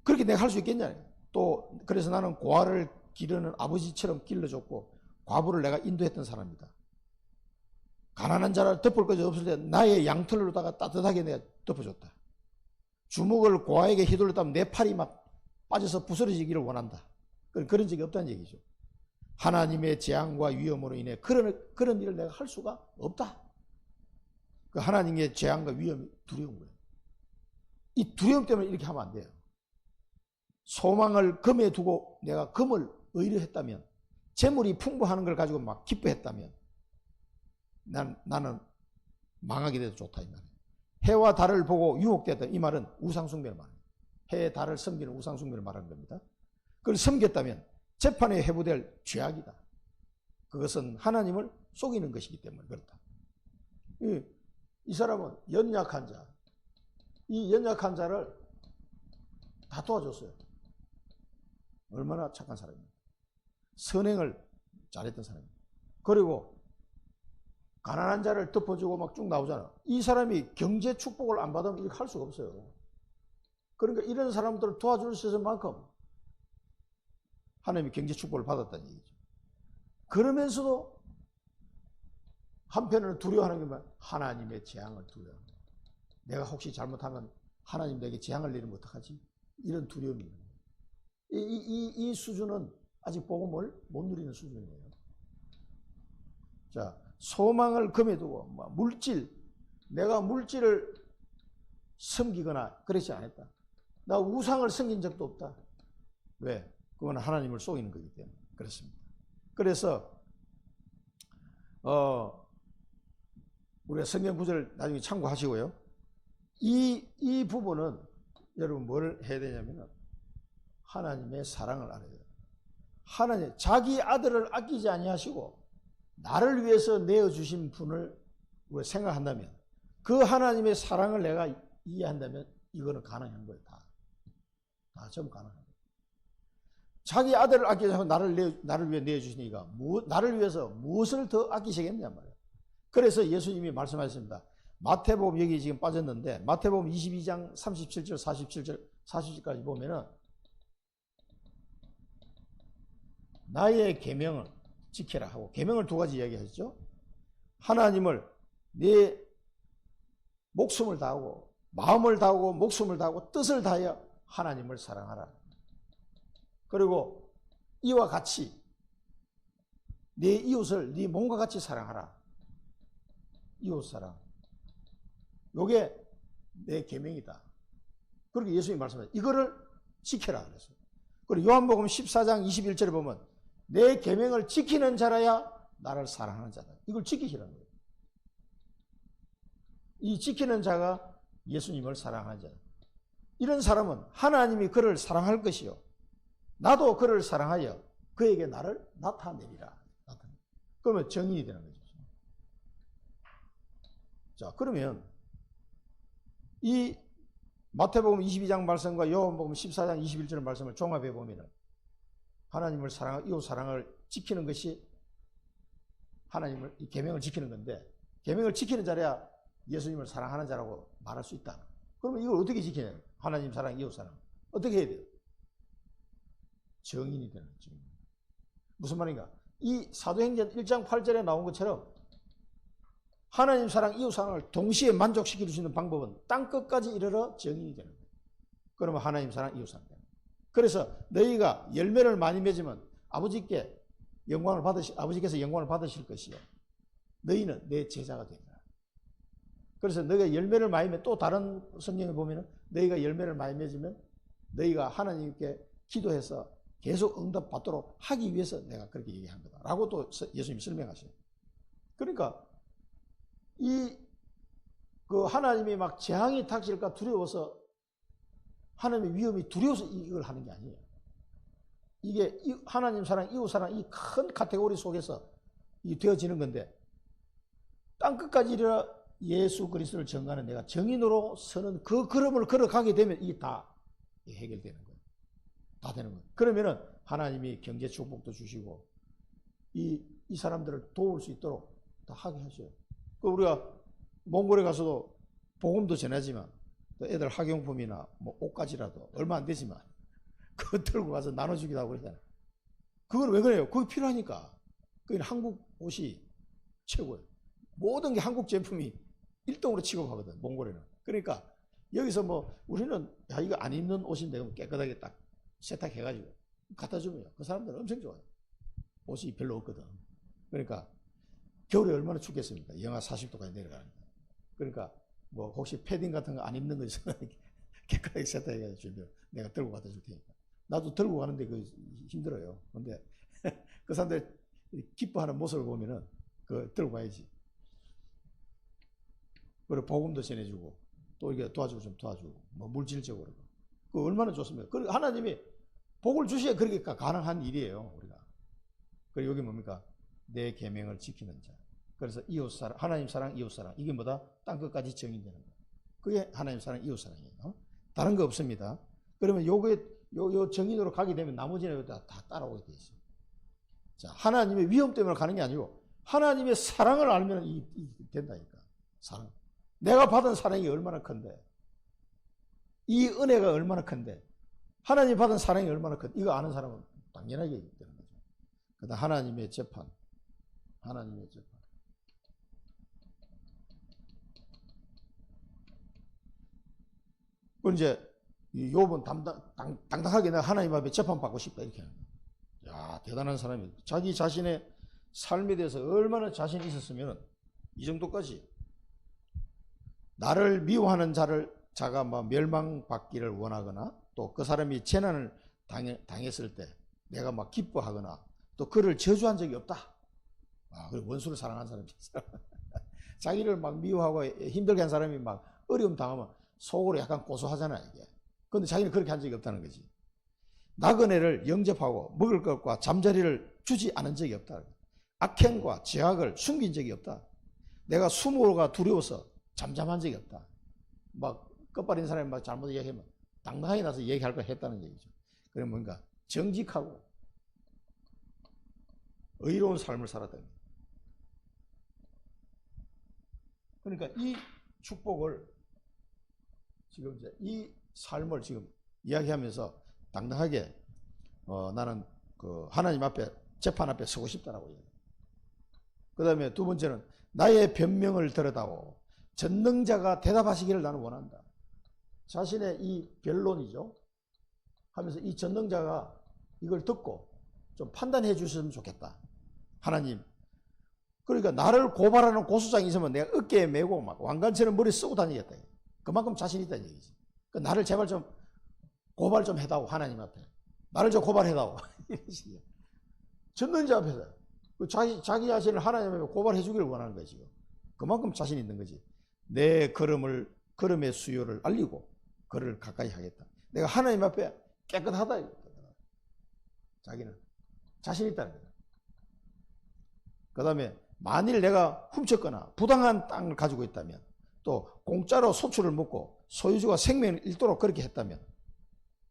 그렇게 내가 할 수 있겠냐? 또 그래서 나는 고아를 기르는 아버지처럼 길러줬고 과부를 내가 인도했던 사람이다. 가난한 자를 덮을 것이 없을 때 나의 양털로다가 따뜻하게 내가 덮어줬다. 주먹을 고아에게 휘둘렀다면 내 팔이 막 빠져서 부스러지기를 원한다. 그런 적이 없다는 얘기죠. 하나님의 재앙과 위험으로 인해 그런 일을 내가 할 수가 없다. 그 하나님의 재앙과 위험이 두려운 거예요. 이 두려움 때문에 이렇게 하면 안 돼요. 소망을 금에 두고 내가 금을 의뢰했다면, 재물이 풍부하는 걸 가지고 막 기뻐했다면 나는 망하게 돼도 좋다 이 말이에요. 해와 달을 보고 유혹되었다. 이 말은 우상숭배를 말합니다. 해에 달을 섬기는 우상숭배를 말하는 겁니다. 그걸 섬겼다면 재판에 회부될 죄악이다. 그것은 하나님을 속이는 것이기 때문에 그렇다. 이 사람은 연약한 자, 이 연약한 자를 다 도와줬어요. 얼마나 착한 사람입니까? 선행을 잘했던 사람입니다. 그리고 가난한 자를 덮어주고 막 쭉 나오잖아. 이 사람이 경제 축복을 안 받으면 이렇게 할 수가 없어요. 그러니까 이런 사람들을 도와줄 수 있을 만큼 하나님이 경제 축복을 받았다는 얘기죠. 그러면서도 한편으로는 두려워하는 게 뭐야? 하나님의 재앙을 두려워합니다. 내가 혹시 잘못하면 하나님 내게 재앙을 내리면 어떡하지? 이런 두려움이 있는 거예요. 이 수준은 아직 복음을 못 누리는 수준이에요. 자, 소망을 금에 두고 내가 물질을 섬기거나 그렇지 않았다. 나 우상을 섬긴 적도 없다. 왜? 그건 하나님을 속이는 거기 때문에 그렇습니다. 그래서 우리가 성경 구절을 나중에 참고하시고요. 이 부분은 여러분 뭘 해야 되냐면은 하나님의 사랑을 알아야 돼요. 하나님 자기 아들을 아끼지 아니하시고 나를 위해서 내어 주신 분을 우리가 생각한다면, 그 하나님의 사랑을 내가 이해한다면 이거는 가능한 거예요. 다 전부 가능한 거예요. 자기 아들을 아끼지 않고 나를 위해 내어 주시니까 나를 위해서 무엇을 더 아끼시겠냐 말이에요. 그래서 예수님이 말씀하셨습니다. 마태복음 여기 지금 빠졌는데 마태복음 22장 37절 47절 40절까지 보면은 나의 계명을 지켜라 하고, 계명을 두 가지 이야기하셨죠. 하나님을 내 목숨을 다하고 마음을 다하고 목숨을 다하고 뜻을 다하여 하나님을 사랑하라. 그리고 이와 같이 내 이웃을 네 몸과 같이 사랑하라. 이웃 사랑. 요게 내 계명이다. 그렇게 예수님이 말씀하셨어요. 이거를 지켜라 그랬어요. 그리고 요한복음 14장 21절에 보면 내 계명을 지키는 자라야 나를 사랑하는 자다. 이걸 지키시라는 거예요. 이 지키는 자가 예수님을 사랑하는 자. 이런 사람은 하나님이 그를 사랑할 것이요, 나도 그를 사랑하여 그에게 나를 나타내리라. 그러면 정인이 되는 거죠. 자, 그러면 이 마태복음 22장 말씀과 요한복음 14장 21절 말씀을 종합해 보면 하나님을 사랑하고 이웃 사랑을 지키는 것이 하나님을, 이 계명을 지키는 건데, 계명을 지키는 자라야 예수님을 사랑하는 자라고 말할 수 있다. 그러면 이걸 어떻게 지키냐? 하나님 사랑, 이웃 사랑. 어떻게 해야 돼요? 정인이 되는 거죠. 무슨 말인가? 이 사도행전 1장 8절에 나온 것처럼 하나님 사랑, 이웃 사랑을 동시에 만족시킬 수 있는 방법은 땅끝까지 이르러 정인이 되는 거예요. 그러면 하나님 사랑, 이웃 사랑. 그래서 너희가 열매를 많이 맺으면 아버지께서 영광을 받으실 것이요. 너희는 내 제자가 된다. 그래서 너희가 열매를 많이 맺으면 또 다른 성경에 보면은 너희가 열매를 많이 맺으면 너희가 하나님께 기도해서 계속 응답받도록 하기 위해서 내가 그렇게 얘기한 거다. 라고 또 예수님이 설명하셔요. 그러니까 그 하나님이 막 재앙이 닥칠까 두려워서 하나님의 위험이 두려워서 이걸 하는 게 아니에요. 이게 하나님 사랑, 이웃 사랑 이 큰 카테고리 속에서 되어지는 건데 땅끝까지 이르러 예수 그리스도를 전가하는 내가 정인으로 서는 그 걸음을 걸어가게 되면 이게 다 해결되는 거예요. 다 되는 거예요. 그러면은 하나님이 경제 축복도 주시고 이 사람들을 도울 수 있도록 다 하게 하셔요. 우리가 몽골에 가서도 복음도 전하지만 애들 학용품이나 뭐 옷가지라도 얼마 안 되지만 그거 들고 가서 나눠주기도 하고 그러잖아요. 그건 왜 그래요? 그게 필요하니까. 그건 한국 옷이 최고예요. 모든 게 한국 제품이 1등으로 취급하거든, 몽골에는. 그러니까 여기서 뭐 우리는 야 이거 안 입는 옷인데 깨끗하게 딱 세탁해가지고 갖다 주면 그 사람들은 엄청 좋아요. 옷이 별로 없거든. 그러니까 겨울에 얼마나 춥겠습니까? 영하 40도까지 내려가는데. 그러니까 뭐 혹시 패딩 같은 거 안 입는 거 있으면 깨끗하게 세탁해가지고 주면 내가 들고 갖다 줄 테니까. 나도 들고 가는데 그 힘들어요. 근데 그 사람들 기뻐하는 모습을 보면은 그 들고 가야지. 그리고 복음도 전해주고 또 이게 도와주고 좀 도와주고 뭐 물질적으로 그 얼마나 좋습니까? 그리고 하나님이 복을 주셔야 그렇게 가능한 일이에요, 우리가. 그리고 여기 뭡니까? 내 계명을 지키는 자. 그래서 이웃 사랑, 하나님 사랑, 이웃 사랑. 이게 뭐다? 땅 끝까지 정의되는 거예요. 그게 하나님 사랑, 이웃 사랑이에요. 다른 거 없습니다. 그러면 요 정인으로 가게 되면 나머지는 다 따라오게 돼 있어요. 자, 하나님의 위험 때문에 가는 게 아니고 하나님의 사랑을 알면 된다니까. 사랑. 내가 받은 사랑이 얼마나 큰데, 이 은혜가 얼마나 큰데, 하나님 받은 사랑이 얼마나 큰데, 이거 아는 사람은 당연하게 되는 거죠. 그다음 하나님의 재판. 하나님의 재판. 그 이제 욥은 당당하게 내가 하나님 앞에 재판받고 싶다 이렇게 하는 거예요. 야, 대단한 사람이에요. 자기 자신의 삶에 대해서 얼마나 자신이 있었으면 이 정도까지 나를 미워하는 자가 뭐 멸망받기를 원하거나 또 그 사람이 재난을 당했을 때 내가 막 기뻐하거나 또 그를 저주한 적이 없다. 그리고 원수를 사랑한 사람이 자기를 막 미워하고 힘들게 한 사람이 막 어려움 당하면 속으로 약간 고소하잖아요, 이게. 그런데 자기는 그렇게 한 적이 없다는 거지. 나그네를 영접하고 먹을 것과 잠자리를 주지 않은 적이 없다. 악행과 죄악을 숨긴 적이 없다. 내가 수모가 두려워서 잠잠한 적이 없다. 막 끝발인 사람이 막 잘못 얘기하면 당당하게 나서 얘기할 걸 했다는 얘기죠. 그럼 뭔가 정직하고 의로운 삶을 살았다는 거예요. 그러니까 이 축복을 지금 이제 이 삶을 지금 이야기하면서 당당하게 나는 그 하나님 앞에 재판 앞에 서고 싶다라고 얘기해요. 그 다음에 두 번째는 나의 변명을 들어다오 전능자가 대답하시기를 나는 원한다. 자신의 이 변론이죠. 하면서 이 전능자가 이걸 듣고 좀 판단해 주셨으면 좋겠다. 하나님. 그러니까 나를 고발하는 고소장이 있으면 내가 어깨에 메고 막 왕관처럼 머리 쓰고 다니겠다. 그만큼 자신 있다는 얘기지. 그러니까 나를 제발 좀 고발 좀 해다오. 하나님 앞에. 나를 좀 고발해다오. 이런 식이야. 전능자 앞에서. 자기 자신을 하나님 앞에 고발해 주기를 원하는 거지. 그만큼 자신 있는 거지. 내 걸음의 수요를 알리고 그를 가까이 하겠다. 내가 하나님 앞에 깨끗하다. 자기는 자신 있다는 거야. 그 다음에 만일 내가 훔쳤거나 부당한 땅을 가지고 있다면 또 공짜로 소출을 먹고 소유주가 생명을 잃도록 그렇게 했다면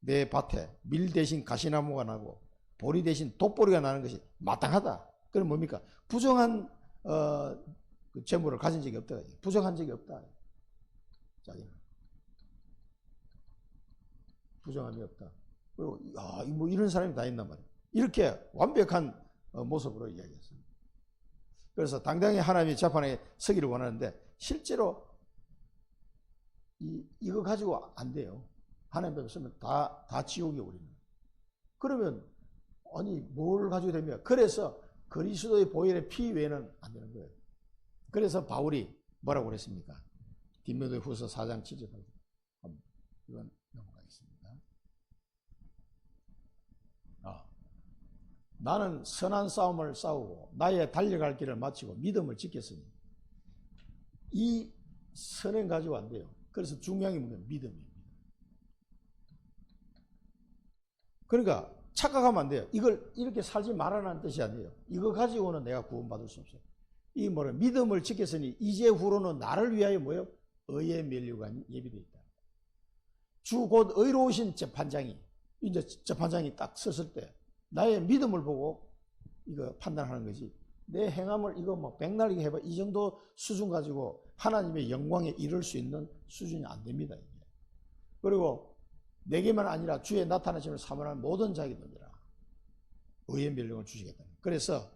내 밭에 밀 대신 가시나무가 나고 보리 대신 돋보리가 나는 것이 마땅하다. 그럼 뭡니까? 부정한 그 재물을 가진 적이 없다. 부정한 적이 없다. 자기는. 부정함이 없다. 그리고 뭐 이런 사람이 다 있단 말이에요. 이렇게 완벽한 모습으로 이야기했습니다. 그래서 당당히 하나님의 재판에 서기를 원하는데 실제로 이거 가지고 안 돼요. 하나님 앞에 서면 다 지옥이 우리는. 그러면 아니 뭘 가지고 됩니까? 그래서 그리스도의 보혈의 피 외에는 안 되는 거예요. 그래서 바울이 뭐라고 그랬습니까? 디모데후서 4장 7절. 이건 넘어가겠습니다. 나는 선한 싸움을 싸우고 나의 달려갈 길을 마치고 믿음을 지켰으니. 이 선행 가지고 안 돼요. 그래서 중요한 게 뭐냐면 믿음이에요. 그러니까 착각하면 안 돼요. 이걸 이렇게 살지 말라는 뜻이 아니에요. 이거 가지고는 내가 구원받을 수 없어요. 이 뭐래? 믿음을 지켰으니 이제 후로는 나를 위하여 뭐예요? 의의 면류관이 예비되어 있다. 주 곧 의로우신 재판장이, 이제 재판장이 딱 섰을 때 나의 믿음을 보고 이거 판단하는 거지. 내 행함을 이거 뭐 백날이게 해봐 이 정도 수준 가지고 하나님의 영광에 이를 수 있는 수준이 안 됩니다. 이게. 그리고 내게만 아니라 주의 나타나심을 사모하는 모든 자기들이라 의의 멸령을 주시겠다. 그래서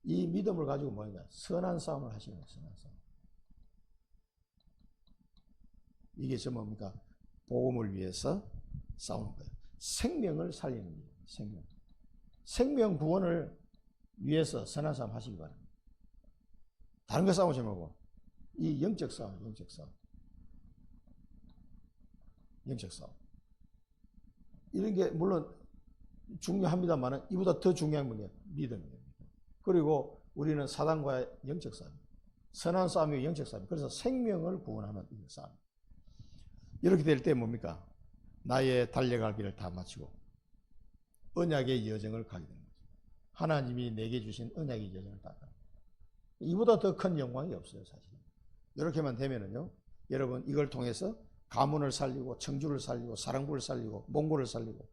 이 믿음을 가지고 뭐냐? 선한 싸움을 하시는 거예요. 선한 싸움. 이게 저 뭡니까? 복음을 위해서 싸우는 거예요. 생명을 살리는 거예요. 생명 구원을 위해서 선한 싸움 하시기 바랍니다. 다른 거 싸우지 말고 이 영적 싸움. 이런 게 물론 중요합니다만 이보다 더 중요한 건 믿음이에요. 그리고 우리는 사단과의 영적 싸움, 선한 싸움이 영적 싸움. 그래서 생명을 구원하는 싸움. 이렇게 될 때 뭡니까? 나의 달려갈 길을 다 마치고 언약의 여정을 가게 되는 거죠. 하나님이 내게 주신 언약의 여정을 다 가는 거예요. 이보다 더 큰 영광이 없어요, 사실. 이렇게만 되면은요, 여러분 이걸 통해서 가문을 살리고 청주를 살리고 사랑부를 살리고 몽골을 살리고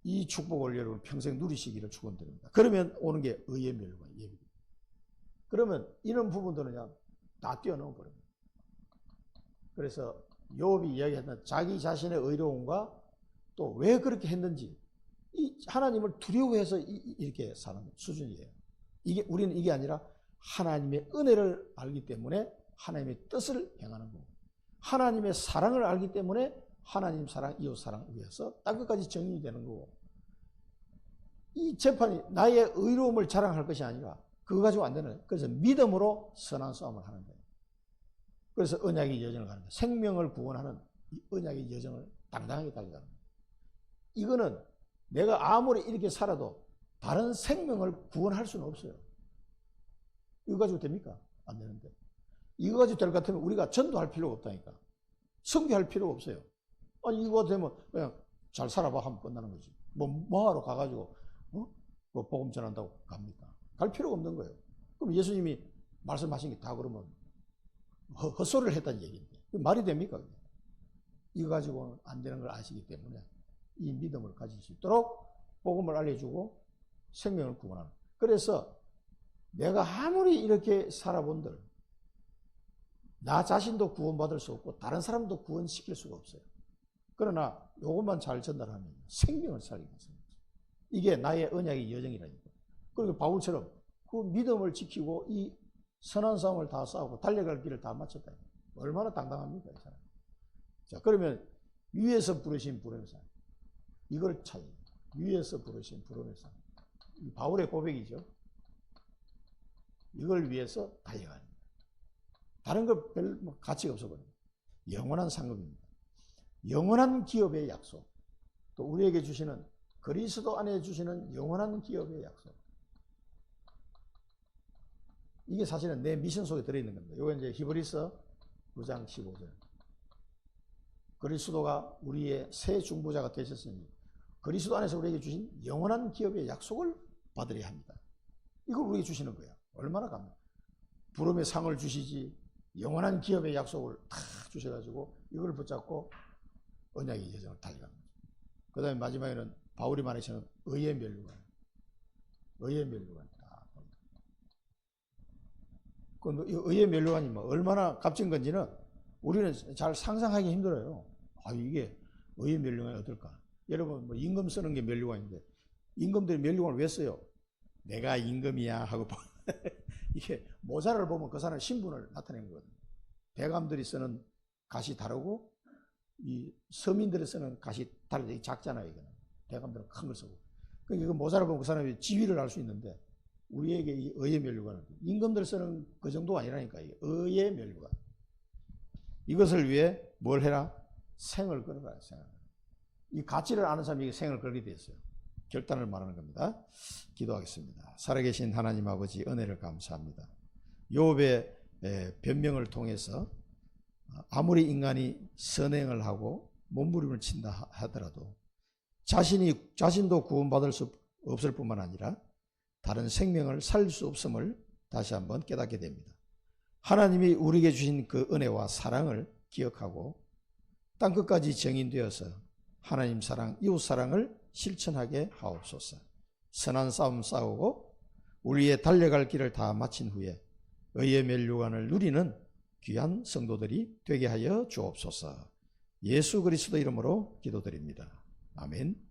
이 축복을 여러분 평생 누리시기를 축원드립니다. 그러면 오는 게 의의 멸관 예비. 그러면 이런 부분들은 그냥 다 뛰어넘어 버립니다. 그래서 욥이 이야기했던 자기 자신의 의로움과 또 왜 그렇게 했는지 이 하나님을 두려워해서 이렇게 사는 수준이에요. 우리는 이게 아니라 하나님의 은혜를 알기 때문에 하나님의 뜻을 행하는 거고 하나님의 사랑을 알기 때문에 하나님 사랑, 이웃 사랑을 위해서 땅끝까지 정인이 되는 거고 이 재판이 나의 의로움을 자랑할 것이 아니라 그거 가지고 안 되는 거예요. 그래서 믿음으로 선한 싸움을 하는 거예요. 그래서 언약의 여정을 가는 거예요. 생명을 구원하는 이 언약의 여정을 당당하게 달려가는 거예요. 이거는 내가 아무리 이렇게 살아도 다른 생명을 구원할 수는 없어요. 이거 가지고 됩니까? 안 되는데. 이거 가지고 될 것 같으면 우리가 전도할 필요가 없다니까. 선교할 필요가 없어요. 아니 이거 되면 그냥 잘 살아봐 하면 끝나는 거지. 뭐하러 가가지고 뭐 복음 전한다고 갑니까? 갈 필요가 없는 거예요. 그럼 예수님이 말씀하신 게 다 그러면 헛소리를 했다는 얘기인데 말이 됩니까? 이거 가지고는 안 되는 걸 아시기 때문에 이 믿음을 가질 수 있도록 복음을 알려주고 생명을 구원하는. 그래서 내가 아무리 이렇게 살아본들 나 자신도 구원받을 수 없고 다른 사람도 구원시킬 수가 없어요. 그러나 이것만 잘 전달하면 생명을 살리는 거죠. 이게 나의 언약의 여정이라니까. 그리고 바울처럼 그 믿음을 지키고 이 선한 싸움을 다 싸우고 달려갈 길을 다 마쳤다. 얼마나 당당합니까, 이 사람. 자, 그러면 위에서 부르신 부름의 삶. 이걸 찾아요. 위에서 부르신 부름의 삶. 이 바울의 고백이죠. 이걸 위해서 달려가는 거예요. 다른 거 별 가치가 없어버려요. 영원한 상급입니다. 영원한 기업의 약속. 또 우리에게 주시는 그리스도 안에 주시는 영원한 기업의 약속. 이게 사실은 내 미션 속에 들어있는 겁니다. 이거 이제 히브리서 9장 15절. 그리스도가 우리의 새 중보자가 되셨으니 그리스도 안에서 우리에게 주신 영원한 기업의 약속을 받으려야 합니다. 이걸 우리에게 주시는 거야. 얼마나 감사해요. 부름의 상을 주시지 영원한 기업의 약속을 다 주셔가지고 이걸 붙잡고 언약의 여정을 달려가는 거죠. 그 다음에 마지막에는 바울이 말하시는 의의 멸류관. 의의 멸류관. 그 의의 멸류관이 뭐 얼마나 값진 건지는 우리는 잘 상상하기 힘들어요. 이게 의의 면류관이 어떨까? 여러분 뭐 임금 쓰는 게 면류관인데 임금들이 면류관을 왜 써요? 내가 임금이야 하고 이게 모자를 보면 그 사람의 신분을 나타내는 거거든요. 대감들이 쓰는 갓이 다르고 이 서민들이 쓰는 갓이 다르죠. 작잖아요. 이거는 대감들은 큰 걸 쓰고. 그러니까 이거 모자를 보면 그 사람의 지위를 알 수 있는데 우리에게 이 의의 면류관은 임금들 쓰는 그 정도가 아니라니까. 이게 의의 면류관. 이것을 위해 뭘 해라? 생을 걸어라. 생을. 이 가치를 아는 사람이 생을 걸게 돼 있어요. 결단을 말하는 겁니다. 기도하겠습니다. 살아계신 하나님 아버지 은혜를 감사합니다. 욥의 변명을 통해서 아무리 인간이 선행을 하고 몸부림을 친다 하더라도 자신도 구원받을 수 없을 뿐만 아니라 다른 생명을 살릴 수 없음을 다시 한번 깨닫게 됩니다. 하나님이 우리에게 주신 그 은혜와 사랑을 기억하고 땅끝까지 정인되어서 하나님 사랑, 이웃 사랑을 실천하게 하옵소서. 선한 싸움 싸우고 우리의 달려갈 길을 다 마친 후에 의의 면류관을 누리는 귀한 성도들이 되게 하여 주옵소서. 예수 그리스도 이름으로 기도드립니다. 아멘.